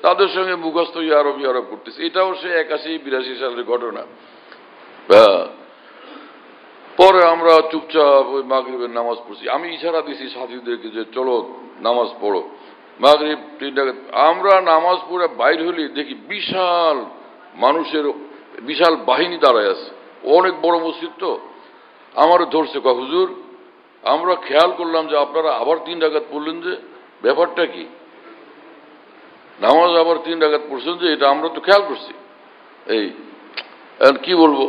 তাদের সঙ্গে মুখস্থ ইয়ারব করতেছে। এটাও 81-82 সালের ঘটনা। পরে আমরা চুপচাপ ওই মাগরিবের নামাজ পড়ছি। আমি ইশারা দিছি সাথীদেরকে যে চলো নামাজ পড়ো। মাগরিব 3 রাকাত আমরা নামাজ পড়ে বাইর হলি, দেখি বিশাল মানুষের বিশাল বাহিনী দাঁড়ায় আছে। অনেক বড় মসজিদ তো। আমার ধরছে, হুজুর, আমরা খেয়াল করলাম যে আপনারা আবার 3 রাকাত পড়লেন, যে ব্যাপারটা কি? নামাজ আবার 3 রাকাত পড়ছেন যে, এটা আমরা তো খেয়াল করছি। কি বলবো?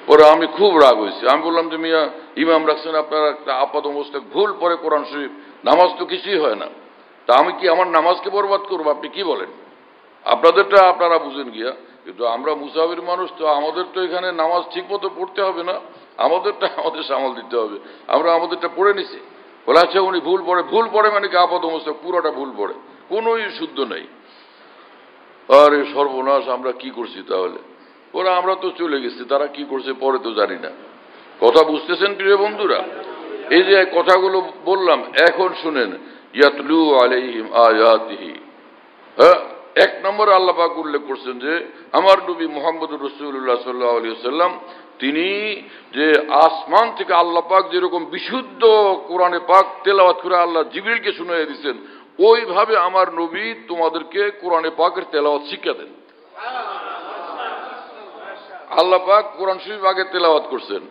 পরে আমি খুব রাগ হয়েছি। আমি বললাম যে মিয়া, ইমাম রাখছেন আপনারা একটা আপাত অবস্থায় ভুল পরে কোরআন শরীফ, নামাজ তো কিছুই হয় না। তা আমি কি আমার নামাজকে বরবাদ করবো? আপনি কি বলেন? আপনাদেরটা আপনারা বুঝেন গিয়া, কিন্তু আমরা মুসাফির মানুষ, তো আমাদের তো এখানে নামাজ ঠিক মতো পড়তে হবে না, আমাদেরটা আমাদের সামাল দিতে হবে। আমরা আমাদেরটা পড়ে নিছি। বলে আচ্ছা, উনি ভুল পড়ে মানে কি আপাত অবস্থা পুরোটা ভুল পড়ে, কোনোই শুদ্ধ নেই। আরে সর্বনাশ, আমরা কি করছি তাহলে? ওরা আমরা তো চলে গেছি, তারা কি করছে পরে তো জানি না। কথা বুঝতেছেন প্রিয় বন্ধুরা? এই যে কথাগুলো বললাম, এখন শুনেন, ইয়াতলু আলাইহিম আয়াতিহি। 1 নম্বরে আল্লাহ পাক উল্লেখ করছেন যে আমার নবী মুহাম্মদুর রাসূলুল্লাহ সাল্লাল্লাহু আলাইহি ওয়াসাল্লাম, তিনি যে আসমান থেকে আল্লাহ পাক যেরকম বিশুদ্ধ কোরআনে পাক তেলাওয়াত করে আল্লাহ জিবরিলকে শুনিয়ে দিয়েছেন, ওইভাবে আমার নবী তোমাদেরকে কোরআনে পাকের তেলাওয়াত শিক্ষা দেন। আল্লাহ পাক কোরআন শরীফ আগে তেলাওয়াত করছেন,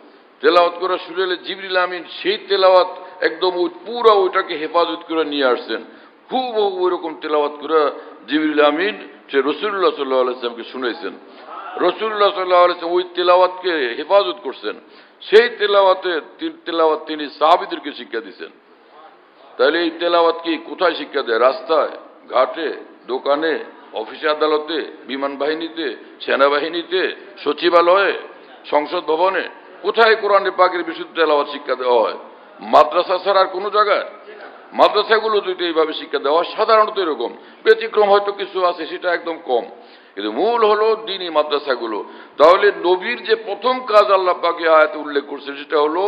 তেলাওয়াত করে শুরু জিবরিল আমিন সেই তেলাওয়াত একদম পুরো ওইটাকে হেফাজত করে নিয়ে আসছেন। হুবহু ওইরকম তেলাওয়াত করে জিবরিল আমিন সে রাসূলুল্লাহ সাল্লাল্লাহু আলাইহি ওয়াসাল্লামকে শুনাইছেন। রাসূলুল্লাহ সাল্লাল্লাহু আলাইহি ওয়াসাল্লাম ওই তেলাওয়াতকে হেফাজত করছেন। সেই তেলাওয়াত তিনি সাহাবীদেরকে শিক্ষা দিয়েছেন। তাহলে এই তেলাওয়াত কি কোথায় শিক্ষা দেয়? রাস্তায়, ঘাটে, দোকানে, অফিসে, আদালতে, বিমান বাহিনীতে, সেনাবাহিনীতে, সচিবালয়ে, সংসদ ভবনে, কোথায় কোরআনে পাকের বিশুদ্ধ তেলাওয়াত শিক্ষা দেওয়া হয়? মাদ্রাসা ছাড়া আর কোনো জায়গায়? মাদ্রাসাগুলো যদি এইভাবে শিক্ষা দেওয়া সাধারণত এরকম, ব্যতিক্রম হয়তো কিছু আছে, সেটা একদম কম, কিন্তু মূল হলো দ্বীনি মাদ্রাসাগুলো। তাহলে নবীর যে প্রথম কাজ আল্লাহ পাক আয়াতে উল্লেখ করছে সেটা হলো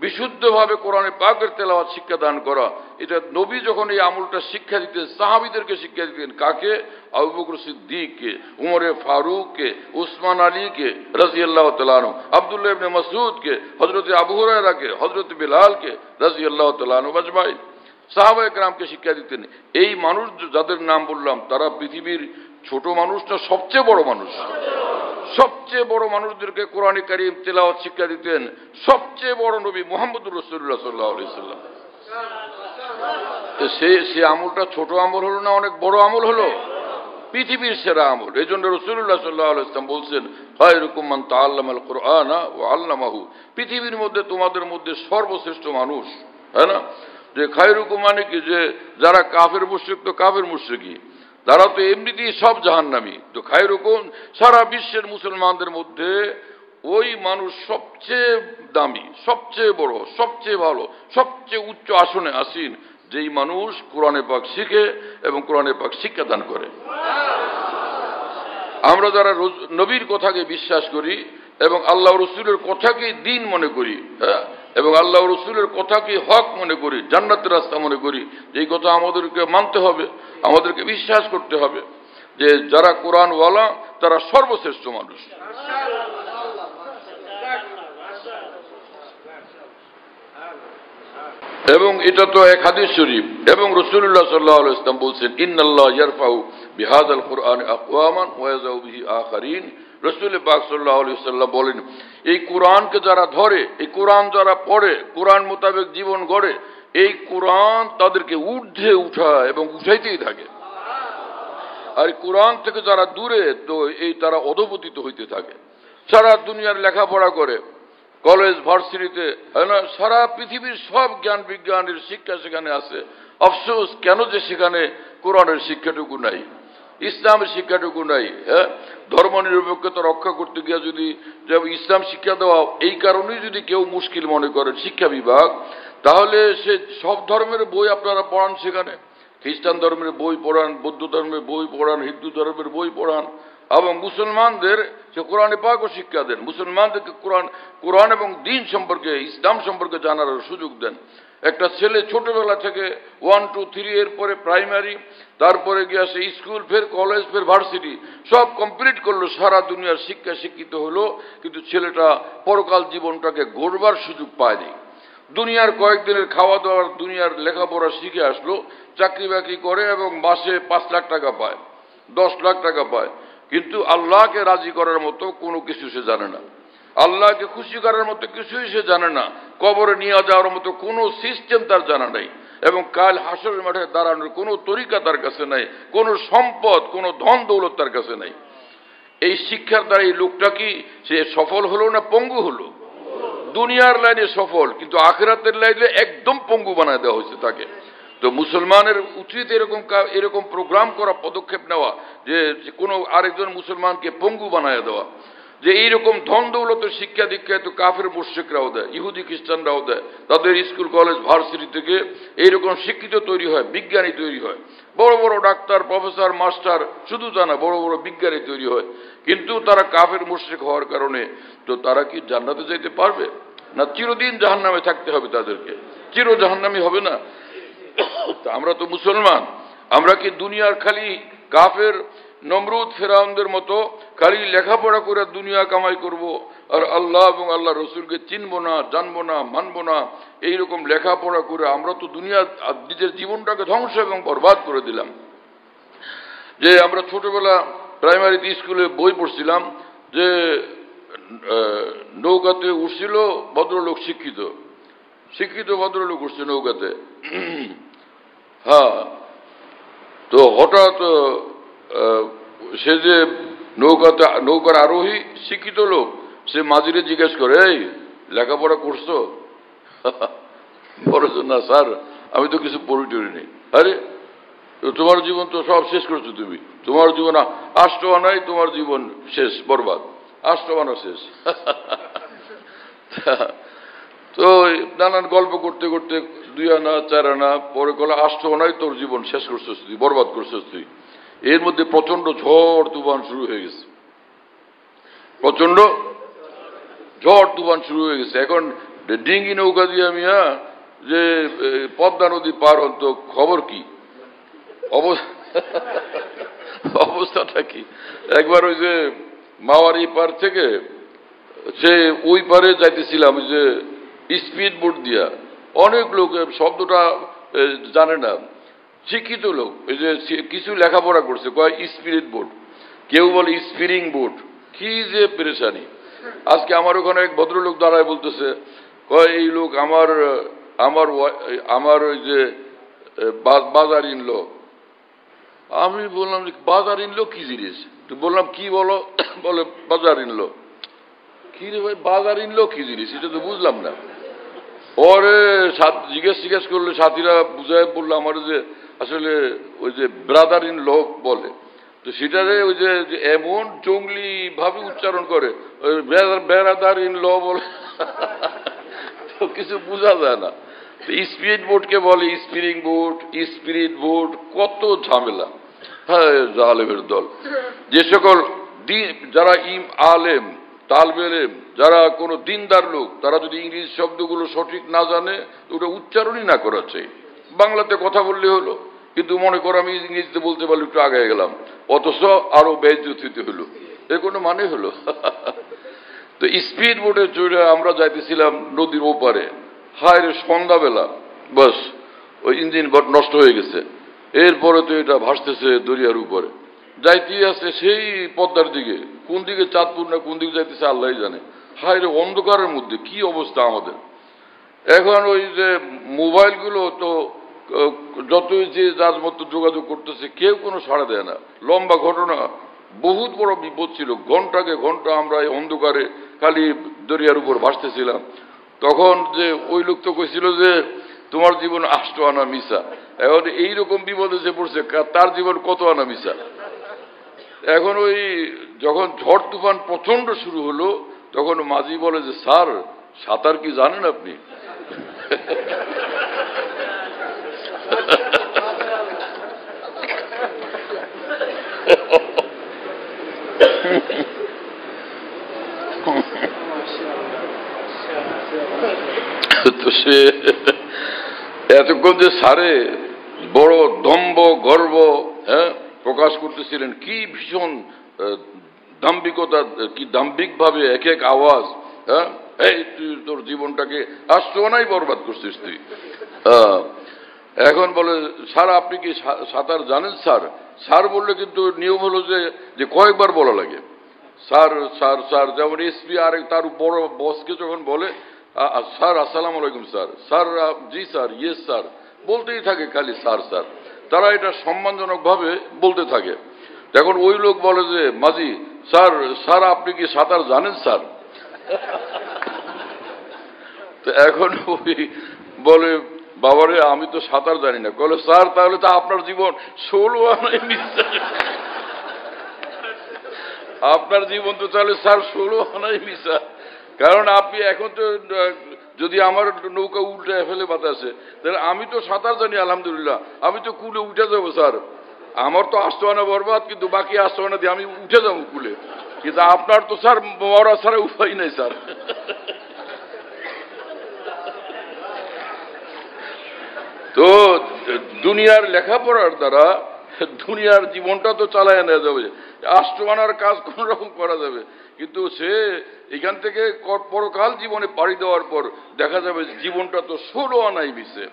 বিশুদ্ধভাবে কোরআনে পাকের তেলাওয়াত শিক্ষা দান করা। এটা নবী যখন এই আমলটা শিক্ষা দিতেন, সাহাবীদেরকে শিক্ষা দিতেন। কাকে? আবু বকর সিদ্দিককে, উমরে ফারুককে, উসমান আলীকে রাদিয়াল্লাহু তাআলা আনহু, আব্দুল্লাহ ইবনে মাসউদকে, হযরত আবু হুরায়রাকে, হযরত বিলালকে রাদিয়াল্লাহু তাআলা আনহু আজমাইন সাহাবায়ে কেরামকে শিক্ষা দিতেন। এই মানুষ যাদের নাম বললাম তারা পৃথিবীর ছোট মানুষ না সবচেয়ে বড় মানুষ? সবচেয়ে বড় মানুষদেরকে কোরআনে কারীম তেলাওয়াত শিক্ষা দিতেন সবচেয়ে বড় নবী মুহাম্মদুর রাসূলুল্লাহ সাল্লাল্লাহু আলাইহি সাল্লাম। সে আমলটা ছোট আমল হলো না, অনেক বড় আমল হলো, পৃথিবীর সেরা আমল। এই জন্য রাসূলুল্লাহ সাল্লাল্লাহু আলাইহি ওয়াসাল্লাম বলছেন, খায়রুকুম মান তাআল্লামাল কুরআনা ওয়া আল্লামাহু, পৃথিবীর মধ্যে তোমাদের মধ্যে সর্বশ্রেষ্ঠ মানুষ, তাই না? যে খায়রুকুম মানে কি? যে যারা কাফের মুশরিক তো কাফের মুশরিকই, তারা তো এমনিতেই সব জাহান্নামী। তো খায়রুকুম, সারা বিশ্বের মুসলমানদের মধ্যে ওই মানুষ সবচেয়ে দামি, সবচেয়ে বড়, সবচেয়ে ভালো, সবচেয়ে উচ্চ আসনে আসীন যেই মানুষ কোরআনে পাক শিখে এবং কোরআনে পাক শিক্ষা দান করে। আমরা যারা নবীর কথাকে বিশ্বাস করি এবং আল্লাহ রসুলের কথাকে দ্বীন মনে করি, হ্যাঁ, এবং আল্লাহ রসুলের কথাকে হক মনে করি, জান্নাতের রাস্তা মনে করি, এই কথা আমাদেরকে মানতে হবে, আমাদেরকে বিশ্বাস করতে হবে যে যারা কোরআনওয়ালা তারা সর্বশ্রেষ্ঠ মানুষ। এবং এটা তো এক হাদিস শরীফ, এবং রাসূলুল্লাহ সাল্লাল্লাহু আলাইহি ওয়াসাল্লাম বলছেন, ইন্নাল্লাহ ইয়ারফাউ বিহাযাল কুরআন আকওয়ামান ওয়া ইয়াযাউ বিহি আখারিন। রাসূল পাক সাল্লাল্লাহু আলাইহি ওয়াসাল্লাম বলেন, এই কোরআনকে যারা ধরে, এই কোরআন যারা পড়ে, কোরআন মোতাবেক জীবন গড়ে, এই কোরআন তাদেরকে ঊর্ধ্বে উঠায় এবং উঠাইতেই থাকে। আর কোরআন থেকে যারা দূরে, তো এই তারা অধঃপতিত হইতে থাকে। সারা দুনিয়ার লেখাপড়া করে, কলেজ ভার্সিটিতে, হ্যাঁ না, সারা পৃথিবীর সব জ্ঞান বিজ্ঞানের শিক্ষা সেখানে আছে। আফসোস কেন যে সেখানে কোরআনের শিক্ষাটুকু নাই, ইসলামের শিক্ষাটুকু নাই। হ্যাঁ, ধর্ম নিরপেক্ষতা রক্ষা করতে গিয়ে যদি ইসলাম শিক্ষা দেওয়া, এই কারণেই যদি কেউ মুশকিল মনে করেন শিক্ষা বিভাগ, তাহলে সে সব ধর্মের বই আপনারা পড়ান সেখানে। খ্রিস্টান ধর্মের বই পড়ান, বৌদ্ধ ধর্মের বই পড়ান, হিন্দু ধর্মের বই পড়ান, এবং মুসলমানদের সে কোরআনে পাকও শিক্ষা দেন। মুসলমানদেরকে কোরআন এবং দ্বীন সম্পর্কে, ইসলাম সম্পর্কে জানার সুযোগ দেন। একটা ছেলে ছোটবেলা থেকে 1, 2, 3 এর পরে প্রাইমারি, তারপরে গিয়ে সে স্কুল, ফের কলেজ, ফের ভার্সিটি সব কমপ্লিট করলো, সারা দুনিয়ার শিক্ষা শিক্ষিত হলো, কিন্তু ছেলেটা পরকাল জীবনটাকে গড়বার সুযোগ পায়নি। দুনিয়ার কয়েকদিনের খাওয়া দাওয়ার, দুনিয়ার লেখাপড়া শিখে আসলো, চাকরি বাকরি করে এবং মাসে 5 লাখ টাকা পায়, 10 লাখ টাকা পায়, কিন্তু আল্লাহকে রাজি করার মতো কোনো কিছু সে জানে না, আল্লাহকে খুশি করার মতো কিছুই সে জানে না, কবরে নিয়ে যাওয়ার মতো কোনো সিস্টেম তার জানা নাই, এবং কাল হাসরের মাঠে দাঁড়ানোর কোনো তরিকা তার কাছে নাই, কোনো সম্পদ, কোনো ধন দৌলত তার কাছে নাই। এই শিক্ষার দ্বারা এই লোকটা কি সে সফল হলো না পঙ্গু হলো? দুনিয়ার লাইনে সফল, কিন্তু আখিরাতের লাইনে একদম পঙ্গু বানায় দেওয়া হয়েছে তাকে। তো মুসলমানের উচিত এরকম প্রোগ্রাম করা, পদক্ষেপ নেওয়া, যে কোনো আরেকজন মুসলমানকে পঙ্গু বানায় দেওয়া, যে এইরকম ধন দৌলতের শিক্ষা দীক্ষা তো কাফের মুশরিকরাও দেয়, ইহুদি খ্রিস্টানরাও দেয়। তাদের স্কুল কলেজ ভার্সিটি থেকে এইরকম শিক্ষিত তৈরি হয়, বিজ্ঞানী তৈরি হয়, বড় বড় ডাক্তার, প্রফেসর, মাস্টার, শুধু তা না, বড় বড় বিজ্ঞানী তৈরি হয়, কিন্তু তারা কাফের মুশরিক হওয়ার কারণে তো তারা কি জান্নাতে যেতে পারবে না? চিরদিন জাহান্নামে থাকতে হবে তাদেরকে, চির জাহান্নামী হবে না? আমরা তো মুসলমান, আমরা কি দুনিয়ার খালি কাফের নমরুদ ফেরাউনদের মতো খালি লেখাপড়া করে দুনিয়া কামাই করব আর আল্লাহ এবং আল্লাহ রসুলকে চিনবো না, জানবো না, মানবো না, এইরকম লেখাপড়া করে আমরা তো দুনিয়া নিজের জীবনটাকে ধ্বংস এবং বরবাদ করে দিলাম। যে আমরা ছোটবেলা প্রাইমারিতে স্কুলে বই পড়ছিলাম যে নৌকাতে উঠছিল ভদ্রলোক, শিক্ষিত ভদ্রলোক উঠছে নৌকাতে। হ্যাঁ, তো হঠাৎ সে যে নৌকার আরোহী শিক্ষিত লোক, সে মাঝিরে জিজ্ঞেস করে, এই লেখাপড়া করছো? বলেছ না স্যার, আমি তো কিছু পড়ি টড়ি নেই। আরে তোমার জীবন তো সব শেষ করছো তুমি, তোমার জীবন 8 আনাই, তোমার জীবন শেষ, বরবাদ, 8 আনা শেষ। তো নানান গল্প করতে করতে 2 আনা 4 আনা পরে কলে 8 আনাই তোর জীবন শেষ করছিস তুই, বরবাদ করছিস তুই। এর মধ্যে প্রচন্ড ঝড় তুফান শুরু হয়ে গেছে, প্রচন্ড ঝড় তুফান শুরু হয়ে গেছে। এখন ডিঙ্গি নৌকা দিয়ে মিয়া যে পদ্মা নদী পার হন, তো খবর কি অবস্থাটা কি? একবার ওই যে মাওয়ারি পার থেকে সে ওই পারে যাইতেছিলাম, ওই যে স্পিড বোট দিয়া, অনেক লোক শব্দটা জানে না, শিক্ষিত লোক, ওই যে কিছু লেখাপড়া করছে, কয় স্পিরিট বোট, কেউ বলে স্পিরিং বোট, কি যে পেরেশানি। আজকে আমার ওখানে এক ভদ্রলোক দাঁড়ায় বলতেছে, কয় এই লোক আমার আমার আমার ওই যে বাজার ইনলো। আমি বললাম বাজার ইনলো কি জিনিস? তো বললাম কি বলো? বলে বাজার ইনলো। কি রে ভাই, বাজার ইনলো কি জিনিস, এটা তো বুঝলাম না। পরে জিজ্ঞেস করলে সাথীরা বুঝায় বললো আমার যে আসলে ওই যে ব্রাদার ইন ল বলে, তো সেটারে ওই যে এমন জঙ্গলি ভাবে উচ্চারণ করে, ওই ব্রাদার ইন ল বলে, তো কিছু বোঝা যায় না। স্পিড বোটকে বলে স্পিরিং বোট, স্পিরিট বোট, কত ঝামেলা। হ্যাঁ, জালেমের দল। যে সকল যারা আলেম তালবে এলেম, যারা কোনো দিনদার লোক, তারা যদি ইংরেজি শব্দগুলো সঠিক না জানে, তো ওটা উচ্চারণই না করা চাই। বাংলাতে কথা বললে হলো, কিন্তু মনে করো আমি ইংরেজিতে বলতে পারলে একটু আগে গেলাম, অথচ আরো বেইজ্জত হইতে হলো, এর কোনো মানে হলো? তো স্পিড বোটে চড়ে আমরা যাইতেছিলাম নদীর ওপারে। হায় রে, সন্ধ্যাবেলা, বাস ওই ইঞ্জিন নষ্ট হয়ে গেছে। এরপরে তো এটা ভাসতেছে দরিয়ার উপরে, যাইতেই আছে সেই পদ্মার দিকে, কোন দিকে চাঁদপুর না কোন দিকে যাইতেছে আল্লাহ জানে। হায় রে, অন্ধকারের মধ্যে কি অবস্থা আমাদের। এখন ওই যে মোবাইলগুলো তো যতই যে যার মতো যোগাযোগ করতেছে, কেউ কোনো সাড়া দেয় না। লম্বা ঘটনা, বহুত বড় বিপদ ছিল। ঘন্টাকে ঘন্টা আমরা এই অন্ধকারে খালি দরিয়ার উপর ভাসতেছিলাম। তখন যে ওই লোক তো কইছিল যে তোমার জীবন 8 আনা মিশা। এখন এইরকম বিপদে যে পড়ছে, তার জীবন কত আনা মিশা। এখন ওই যখন ঝড় তুফান প্রচন্ড শুরু হলো, তখন মাঝি বলে যে স্যার, সাঁতার কি জানেন আপনি? তো সে এতক্ষণ যে সারে বড় দম্ভ গর্ব প্রকাশ করতেছিলেন, কি ভীষণ দাম্ভিকতা, কি দাম্ভিক ভাবে এক এক আওয়াজ, এই তুই তোর জীবনটাকে 8 আনাই বরবাদ করছিস তুই। এখন বলে স্যার আপনি কি সাঁতার জানেন স্যার? স্যার বললে কিন্তু নিয়ম হলো যে কয়েকবার বলা লাগে স্যার স্যার স্যার। যেমন এসপি আর তার বড় বসকে যখন বলে স্যার আসসালামু আলাইকুম স্যার, স্যার জি স্যার, ইয়েস স্যার, বলতেই থাকে খালি স্যার স্যার। তারা এটা সম্মানজনক ভাবে বলতে থাকে। এখন ওই লোক বলে যে মাঝি, স্যার স্যার আপনি কি সাঁতার জানেন স্যার? তো এখন ওই বলে বাবারে আমি তো সাঁতার জানি না। বলে স্যার তাহলে তো আপনার জীবন 16 আনাই মিশা। আপনার জীবন তো তাহলে স্যার 16 আনাই মিশা। কারণ আপনি এখন তো যদি আমার নৌকা উল্টে ফেলে বাতাসে, তাহলে আমি তো সাঁতার জানি আলহামদুলিল্লাহ, আমি তো কুলে উঠে যাবো স্যার। আমার তো 8 আনা বরবাদ, কিন্তু বাকি 8 আনা দিয়ে আমি উঠে যাবো কুলে। কিন্তু আপনার তো স্যার মরা ছাড়া উপায় নেই স্যার। তো দুনিয়ার লেখাপড়ার দ্বারা দুনিয়ার জীবনটা তো চালায় নেওয়া যাবে, 8 আনার কাজ কোন রকম করা যাবে। কিন্তু সে এখান থেকে পরকাল জীবনে পাড়ি দেওয়ার পর দেখা যাবে জীবনটা তো 16 আনাই মিশে।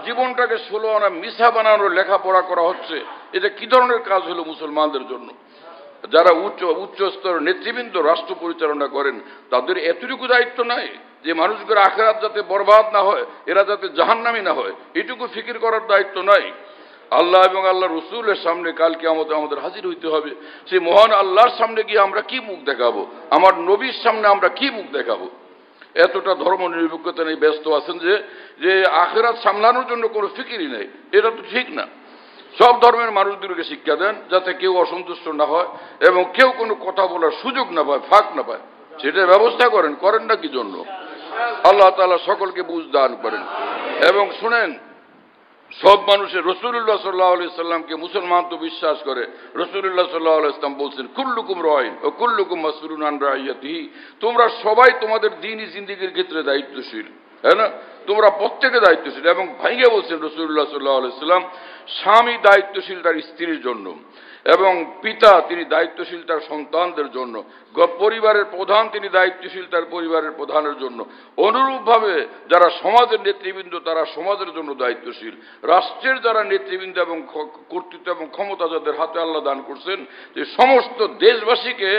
জীবনটাকে 16 আনা মিশা বানানোর লেখাপড়া করা হচ্ছে। এটা কি ধরনের কাজ হলো মুসলমানদের জন্য? যারা উচ্চ স্তরের নেতৃবৃন্দ রাষ্ট্র পরিচালনা করেন, তাদের এতটুকু দায়িত্ব নাই যে মানুষগুলোর আখিরাত যাতে বরবাদ না হয়, এরা যাতে জাহান্নামী না হয়, এটুকু ফিকির করার দায়িত্ব নাই। আল্লাহ এবং আল্লাহ রসুলের সামনে কাল কিয়ামতে আমাদের হাজির হইতে হবে। সেই মহান আল্লাহর সামনে গিয়ে আমরা কি মুখ দেখাবো? আমার নবীর সামনে আমরা কি মুখ দেখাবো? এতটা ধর্ম নিরপেক্ষতা নিয়ে ব্যস্ত আছেন যে আখিরাত সামলানোর জন্য কোনো ফিকিরই নেই। এটা তো ঠিক না। সব ধর্মের মানুষদেরকে শিক্ষা দেন যাতে কেউ অসন্তুষ্ট না হয় এবং কেউ কোনো কথা বলার সুযোগ না পায়, ফাঁক না পায়, সেটা ব্যবস্থা করেন না কি জন্য? আল্লাহ তাআলা সকলকে বুঝ দান করেন। এবং শুনেন, সব মানুষের রাসূলুল্লাহ সাল্লাল্লাহু আলাইহি সাল্লামকে মুসলমান তো বিশ্বাস করে। রাসূলুল্লাহ সাল্লাল্লাহু আলাইহি সাল্লাম বলছেন, কুল্লুকুম রাইন ওয়া কুল্লুকুম মাসউলুন আন রাইয়াতিহি, তোমরা সবাই তোমাদের দ্বীনি জিন্দেগীর ক্ষেত্রে দায়িত্বশীল, তাই না? তোমরা প্রত্যেকে দায়িত্বশীল। এবং ভাইয়া বলছেন রাসূলুল্লাহ সাল্লাল্লাহু আলাইহি সাল্লাম, স্বামী দায়িত্বশীল তার স্ত্রীর জন্য, এবং পিতা তিনি দায়িত্বশীল তার সন্তানদের জন্য, পরিবারের প্রধান তিনি দায়িত্বশীল তার পরিবারের প্রধানের জন্য। অনুরূপভাবে যারা সমাজের নেতৃবৃন্দ তারা সমাজের জন্য দায়িত্বশীল। রাষ্ট্রের যারা নেতৃবৃন্দ এবং কর্তৃত্ব এবং ক্ষমতা যাদের হাতে আল্লাহ দান করছেন, যে সমস্ত দেশবাসীকে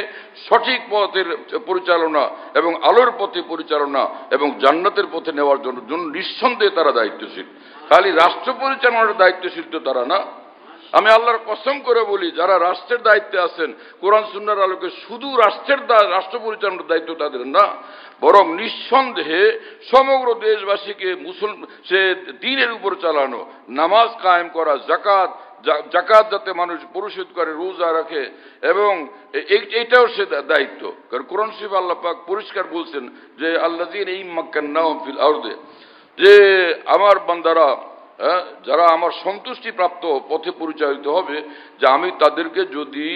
সঠিক পথের পরিচালনা এবং আলোর পথে পরিচালনা এবং জান্নাতের পথে নেওয়ার জন্য নিঃসন্দেহে তারা দায়িত্বশীল। খালি রাষ্ট্র পরিচালনার দায়িত্বশীল তো তারা না। আমি আল্লাহর কসম করে বলি, যারা রাষ্ট্রের দায়িত্বে আছেন, কোরআন সুন্নাহর আলোকে শুধু রাষ্ট্র পরিচালনার দায়িত্ব তাদের না, বরং নিঃসন্দেহে সমগ্র দেশবাসীকে সে দ্বীনের উপর চালানো, নামাজ কায়েম করা, জাকাত যাতে মানুষ পরিশোধ করে, রোজা রাখে, এবং এইটাও সে দায়িত্ব। কারণ কোরআন শরীফে আল্লাহ পাক পরিষ্কার বলছেন যে আল্লাযীনা ইম্মাক্কান্নাহুম ফিল আরদি, যে আমার বান্দারা যারা আমার সন্তুষ্টি প্রাপ্ত পথে পরিচালিত হবে, যে আমি তাদেরকে যদি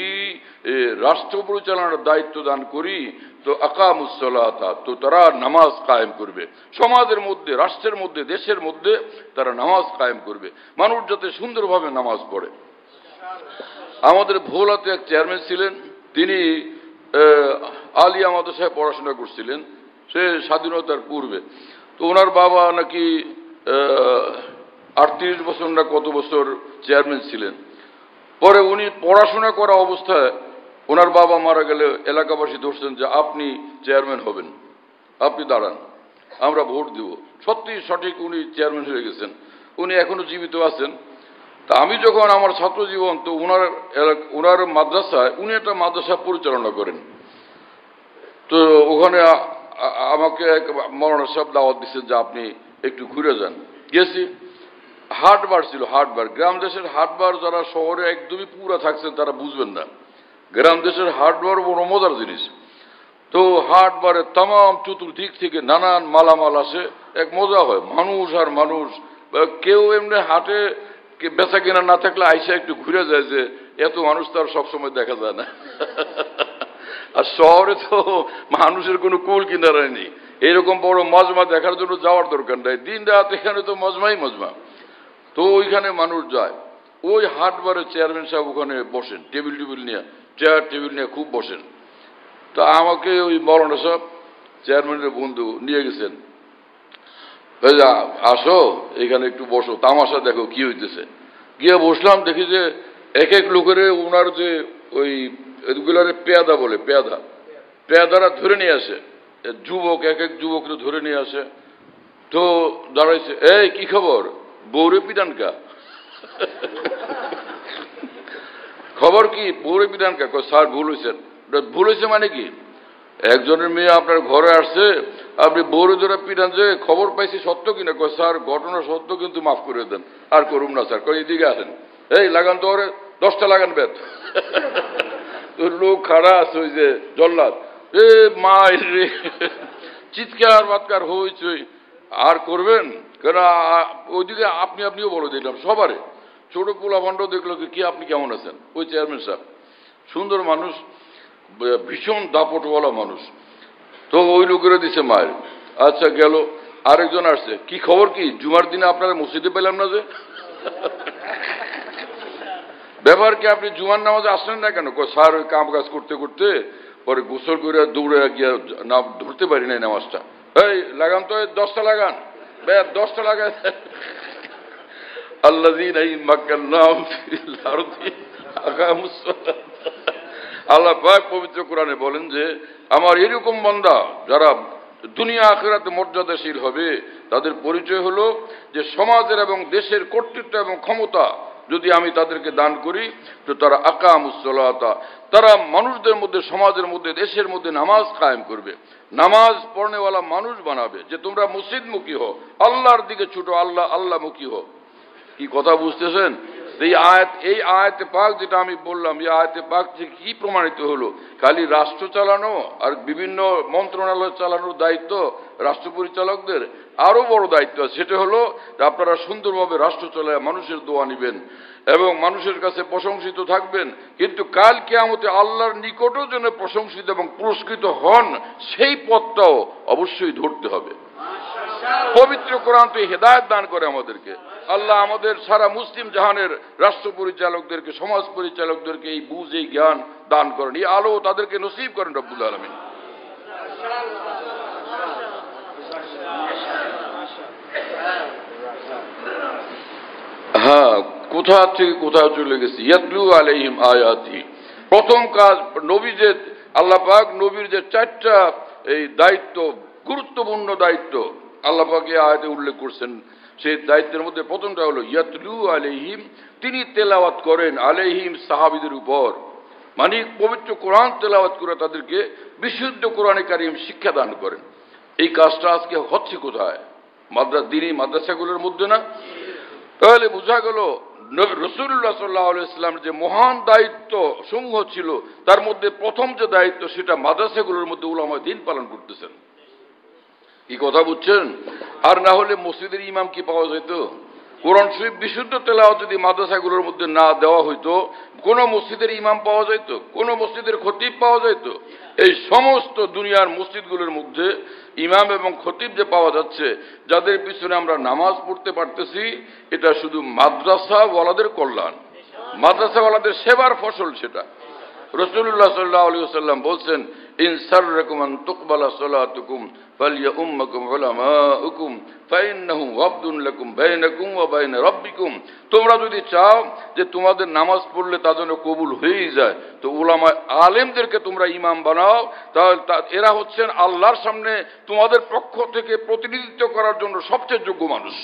রাষ্ট্র পরিচালনার দায়িত্ব দান করি তো আকামুস সালাতা, তো তারা নামাজ কায়েম করবে। সমাজের মধ্যে, রাষ্ট্রের মধ্যে, দেশের মধ্যে তারা নামাজ কায়েম করবে, মানুষ যাতে সুন্দরভাবে নামাজ পড়ে। আমাদের ভোলাতে এক চেয়ারম্যান ছিলেন, তিনি আলিয়া মাদ্রাসায় পড়াশোনা করছিলেন, সে স্বাধীনতার পূর্বে। তো ওনার বাবা নাকি 38 বছর না কত বছর চেয়ারম্যান ছিলেন। পরে উনি পড়াশোনা করা অবস্থায় ওনার বাবা মারা গেলে এলাকাবাসী ধরছেন যে আপনি চেয়ারম্যান হবেন, আপনি দাঁড়ান, আমরা ভোট দিব। সত্যি সঠিক উনি চেয়ারম্যান হয়ে গেছেন, উনি এখনো জীবিত আছেন। তা আমি যখন আমার ছাত্র জীবন, তো ওনার মাদ্রাসায়, উনি একটা মাদ্রাসা পরিচালনা করেন। তো ওখানে আমাকে এক মৌলানা সাহেব দাওয়াত দিচ্ছেন যে আপনি একটু ঘুরে যান। গেছি, হাটবার ছিল, হাটবার। গ্রাম দেশের হাটবার যারা শহরে একদমই পুরা থাকছেন তারা বুঝবেন না, গ্রাম দেশের হাটবার বড় মজার জিনিস। তো হাটবারে তাম চতুর্দিক থেকে নানান মালামাল আসে, এক মজা হয়, মানুষ আর মানুষ। কেউ এমনি হাটে বেচা কেনা না থাকলে আইসা একটু ঘুরে যায়, যে এত মানুষ তো আর সবসময় দেখা যায় না। আর শহরে তো মানুষের কোনো কুল কিনারাই নেই, এরকম বড় মজমা দেখার জন্য যাওয়ার দরকার নাই, দিন রাত এখানে তো মজমাই মজমা। তো ওইখানে মানুষ যায়। ওই হাটবারের চেয়ারম্যান সাহেব ওখানে বসেন, টেবিল নিয়ে, চেয়ার টেবিল নিয়ে খুব বসেন। তা আমাকে ওই মৌলানা সাহেব, চেয়ারম্যানের বন্ধু, নিয়ে গেছেন, আসো এখানে একটু বসো, তামাশা দেখো কি হইতেছে। গিয়ে বসলাম, দেখি যে এক এক লোকের ওনার যে ওই এগুলারে পেয়াদা বলে, পেয়াদারা ধরে নিয়ে আসে, যুবক এক এক যুবকরে ধরে নিয়ে আসে। তো দাঁড়াইছে, এই কি খবর, বৌরে পিটানকা? খবর কি, বৌরে পিটানকা? স্যার ভুল হয়েছেন। ভুল হয়েছে মানে কি? একজনের মেয়ে আপনার ঘরে আসছে, আপনি বৌরে ধরে পিটান, যে খবর পাইছি সত্য কিনা? স্যার ঘটনা সত্য, কিন্তু মাফ করে দেন, আর করুন না স্যার। এদিকে আসেন, এই লাগান তো ওরে 10টা লাগান বেত। লোক খাড়া আছে, ওই যে জল্লাদ, এ মা রে, চিৎকার বাৎকার হয়েছে। আর করবেন কেন? ওইদিকে আপনিও বলে দিলাম সবারে। ছোট পোলা ভান্ড দেখলো, কি আপনি কেমন আছেন? ওই চেয়ারম্যান সাহেব সুন্দর মানুষ, ভীষণ দাপটওয়ালা মানুষ। তো ওই লোকেরা দিছে মায়ের। আচ্ছা গেল, আরেকজন আসছে, কি খবর কি, জুমার দিনে আপনারা মসজিদে পেলাম না যে? ব্যাপার কি, আপনি জুমার নামাজে আসলেন না কেন? স্যার ওই কাম কাজ করতে করতে পরে গোসল করে দৌড়ে গিয়ে না ধরতে পারি নাই নামাজটা। এই লাগান তো, 10টা লাগান, 10টা লাগায়। আল্লাযীনা ইম্মাক্কান্নাহুম ফিল আরদি আকামুস সালাত। আল্লাহ পাক পবিত্র কোরআনে বলেন যে আমার এরকম বান্দা যারা দুনিয়া আখিরাতে মর্যাদাশীল হবে, তাদের পরিচয় হলো যে সমাজের এবং দেশের কর্তৃত্ব এবং ক্ষমতা যদি আমি তাদেরকে দান করি, তো তারা আকামুস সালাতা, তারা মানুষদের মধ্যে, সমাজের মধ্যে, দেশের মধ্যে নামাজ কায়েম করবে, নামাজ পড়নেওয়ালা মানুষ বানাবে। যে তোমরা মসজিদমুখী হও, আল্লাহর দিকে ছুটো, আল্লাহমুখী হও। কি কথা বুঝতেছেন? এই আয়াতে পাক যেটা আমি বললাম, এই আয়াতে পাক যে কি প্রমাণিত হলো, খালি রাষ্ট্র চালানো আর বিভিন্ন মন্ত্রণালয় চালানোর দায়িত্ব রাষ্ট্র পরিচালকদের, আরো বড় দায়িত্ব আছে, সেটা হলো আপনারা সুন্দরভাবে রাষ্ট্র চালায় মানুষের দোয়া নিবেন এবং মানুষের কাছে প্রশংসিত থাকবেন, কিন্তু কাল কিয়ামতে আল্লাহর নিকটও যেন প্রশংসিত এবং পুরস্কৃত হন, সেই পথটাও অবশ্যই ধরতে হবে। পবিত্র কোরআন তো হেদায়েত দান করে আমাদেরকে। আল্লাহ আমাদের সারা মুসলিম জাহানের রাষ্ট্র পরিচালকদেরকে, সমাজ পরিচালকদেরকে এই বুঝ, এই জ্ঞান দান করেন, এই আলো তাদেরকে নসিব করেন রব্বুল আলামিন। হ্যাঁ, কোথা থেকে কোথাও চলে গেছি। ইয়াতলু আলাইহিম আয়াতি, প্রথম কাজ নবী যে আল্লাহ পাক নবীর যে 4টা এই দায়িত্ব, গুরুত্বপূর্ণ দায়িত্ব আল্লাহ পাক এই আয়াতে উল্লেখ করছেন, সেই দায়িত্বের মধ্যে প্রথমটা হলো ইয়াতলু আলাইহিম, তিনি তেলাওয়াত করেন আলাইহিম সাহাবীদের উপর, মানে পবিত্র কোরআন তেলাওয়াত করে তাদেরকে বিশুদ্ধ কোরআনে কারীম শিক্ষা দান করেন। এই কাজটা আজকে হচ্ছে কোথায়? দ্বীনি মাদ্রাসাগুলোর মধ্যে না? তাহলে বোঝা গেল রাসূলুল্লাহ সাল্লাল্লাহু আলাইহি ওয়াসাল্লামের যে মহান দায়িত্ব সমূহ ছিল, তার মধ্যে প্রথম যে দায়িত্ব সেটা মাদ্রাসাগুলোর মধ্যে উলামায়ে দ্বীন পালন করতেছেন। কি কথা বুঝছেন? আর না হলে মসজিদের ইমাম কি পাওয়া যেত? কোরআন শরীফ বিশুদ্ধ তেলাওয়াত যদি মাদ্রাসাগুলোর মধ্যে না দেওয়া হইতো, কোন মসজিদের ইমাম পাওয়া যেত? কোন মসজিদের খতিব পাওয়া যেত? এই সমস্ত দুনিয়ার মসজিদগুলোর মধ্যে ইমাম এবং খতিব যে পাওয়া যাচ্ছে, যাদের পিছনে আমরা নামাজ পড়তে পারতেছি, এটা শুধু মাদ্রাসাওয়ালাদের কল্যাণ, মাদ্রাসাওয়ালাদের সেবার ফসল সেটা। রাসূলুল্লাহ সাল্লাল্লাহু আলাইহি ওয়াসাল্লাম বলছেন, ইন সাররাকুম আন তুকবালা সালাতুকুম ফালইউম্মাকুম উলামাউকুম ফাইন্নাহু ওয়াবদুন লাকুম বাইনাকুম ওয়া বাইনা রাব্বিকুম, তোমরা যদি চাও যে তোমাদের নামাজ পড়লে তা যেন কবুল হয়েই যায়, তো উলামা আলেমদেরকে তোমরা ইমাম বানাও, তাহলে এরা হচ্ছেন আল্লাহর সামনে তোমাদের পক্ষ থেকে প্রতিনিধিত্ব করার জন্য সবচেয়ে যোগ্য মানুষ।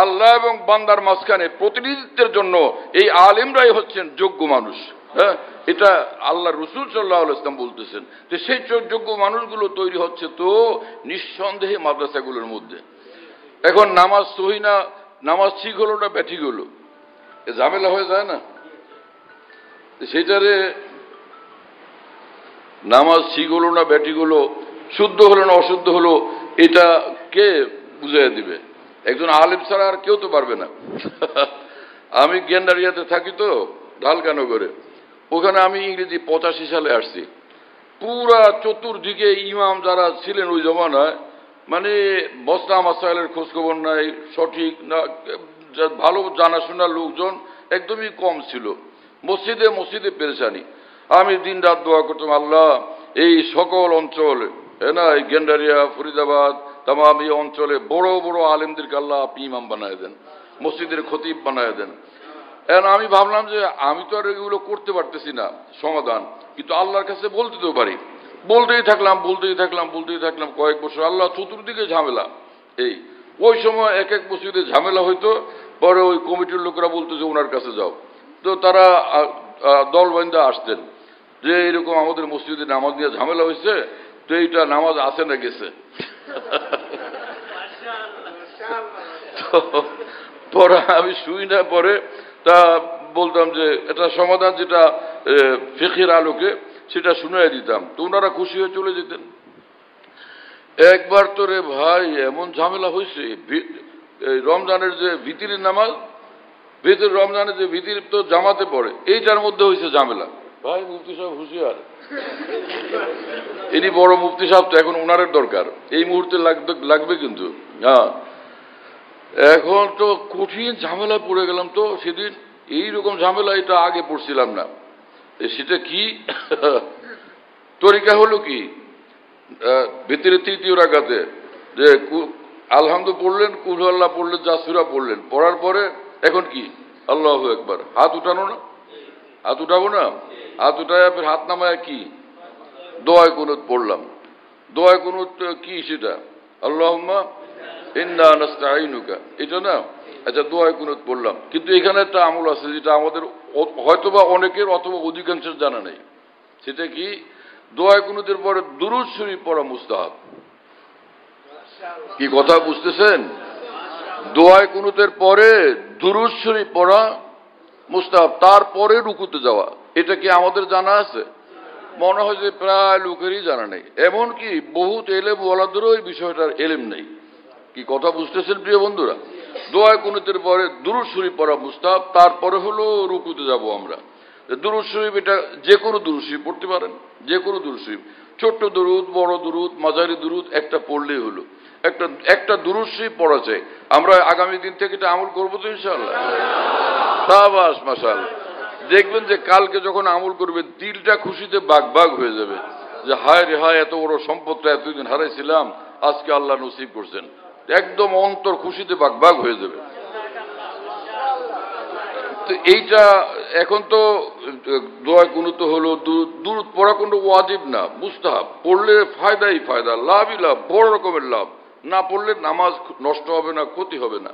আল্লাহ এবং বান্দার মাঝখানে প্রতিনিধিত্বের জন্য এই আলেমরাই হচ্ছেন যোগ্য মানুষ। হ্যাঁ, এটা আল্লাহ রাসূল সাল্লাল্লাহু আলাইহি ওয়াসাল্লাম বলতেছেন। যে সেই যোগ্য মানুষগুলো তৈরি হচ্ছে তো নিঃসন্দেহে মাদ্রাসাগুলোর মধ্যে। এখন নামাজ সহি না, নামাজ ঠিক হলো না ব্যাঠিক হলো, এ ঝামেলা হয়ে যায় না? সেটারে নামাজ ঠিক হলো না ব্যাঠিক হলো, শুদ্ধ হলো না অশুদ্ধ হলো, এটা কে বুঝাইয়া দিবে? একজন আলেম ছাড়া আর কেউ তো পারবে না। আমি গেন্ডারিয়াতে থাকি তো, ঢালকানগরে, ওখানে আমি ইংরেজি 85 সালে আসছি। পুরা চতুর্দিকে ইমাম যারা ছিলেন ওই জমানায়, মানে মসলা মাসাইলের খোঁজখবর নাই, সঠিক না ভালো জানাশোনা লোকজন একদমই কম ছিল। মসজিদে মসজিদে পেরেশানি। আমি দিন রাত দোয়া করতাম, আল্লাহ এই সকল অঞ্চল, না এই গেন্ডারিয়া, ফরিদাবাদ, তামাম এই অঞ্চলে বড় বড় আলেমদেরকে আল্লাহ আপনি ইমাম বানায় দেন, মসজিদের খতিব বানায় দেন। এখন আমি ভাবলাম যে আমি তো আর এগুলো করতে পারতেছি না সমাধান, কিন্তু আল্লাহর কাছে বলতে তো পারি। বলতেই থাকলাম কয়েক বছর। আল্লাহ চতুর্দিকে ঝামেলা। ওই সময় এক এক মসজিদে ঝামেলা হইতো, পরে ওই কমিটির লোকেরা বলতো যে ওনার কাছে যাও, তো তারা দলবান্ধা আসতেন যে এরকম আমাদের মসজিদে নামাজ নিয়ে ঝামেলা হয়েছে, তো এইটা নামাজ আছে না গেছে। পরে আমি শুই না, পরে তা বলতাম যে এটা সমাধান যেটা ফিকহের আলোকে সেটা শুনিয়ে দিতাম, তো ওনারা খুশি হয়ে চলে যেতেন। একবার তো রে ভাই এমন ঝামেলা হয়েছে, রমজানের যে ভিতরের নামাজ, রমজানের যে ভিতর তো জামাতে পড়ে, এইটার মধ্যে হয়েছে ঝামেলা। ভাই মুফতি সাহেব হুঁশিয়ার, ইনি বড় মুফতি সাহেব, তো এখন ওনারের দরকার এই মুহূর্তে লাগবে কিন্তু। হ্যাঁ, এখন তো কঠিন ঝামেলা পড়ে গেলাম। তো সেদিন এইরকম ঝামেলা এটা আগে পড়ছিলাম না। সেটা কি তরিকা হলো কি, ভিতরে তৃতীয় রাকাতে যে আলহামদু পড়লেন, কুল আল্লাহ পড়লেন, জাসুরা পড়লেন, পড়ার পরে এখন কি আল্লাহু আকবার, হাত উঠানো না, হাত উঠাবো না, হাত উঠায় ফের হাত নামায় কি দোয়ায় কুনুত পড়লাম। দোয়ায় কুনুত কি সেটা? আল্লাহুম্মা ইন্না নাস্তাঈনুকা, এটা না? আচ্ছা, দোয়ায় কুনুত পড়লাম, কিন্তু এখানে একটা আমল আছে যেটা আমাদের হয়তোবা অনেকের অথবা অধিকাংশের জানা নেই। সেটা কি? দোয়ায় কুনুতের পরে দুরূদ শরীফ পড়া মুস্তাহাব। কি কথা বুঝতেছেন? দোয়ায় কুনুতের পরে দুরূদ শরীফ পড়া মুস্তাহাব, তারপরে রুকুতে যাওয়া। এটা কি আমাদের জানা আছে? মনে হয় যে প্রায় লোকেরই জানা নেই, এমনকি বহুত এলেম ওয়ালাদেরও এই বিষয়টার এলেম নেই। কি কথা বুঝতেছেন প্রিয় বন্ধুরা? দোয়ায় কুনুতের পরে দুরূদ শরীফ পড়া মুস্তাহাব, তারপরে হলো রুকুতে যাব আমরা। দুরূদ শরীফ এটা যে কোনো দুরূদ শরীফ পড়তে পারেন, যে কোনো দুরূদ শরীফ, ছোট্ট দুরূদ, বড় দুরূদ, মাঝারি দুরূদ, একটা পড়লেই হলো। একটা দুরূদ শরীফ পড়া চাই। আমরা আগামী দিন থেকে এটা আমল করবো তো ইনশাআল্লাহ। সাবাস, মাশাআল্লাহ। দেখবেন যে কালকে যখন আমল করবে দিলটা খুশিতে বাগ হয়ে যাবে, যে হায় রে হায়, এত বড় সম্পদটা এতদিন হারাইছিলাম, আজকে আল্লাহ নসিব করছেন। একদম অন্তর খুশিতে বাগ হয়ে যাবে। তো এইটা এখন তো দোয়া কুনুত হলো, দুরূদ পড়া কোনো ওয়াজিব না, মুস্তাহাব। পড়লে ফায়দাই ফায়দা, লাভই লাভ, বড় রকমের লাভ। না পড়লে নামাজ নষ্ট হবে না, ক্ষতি হবে না।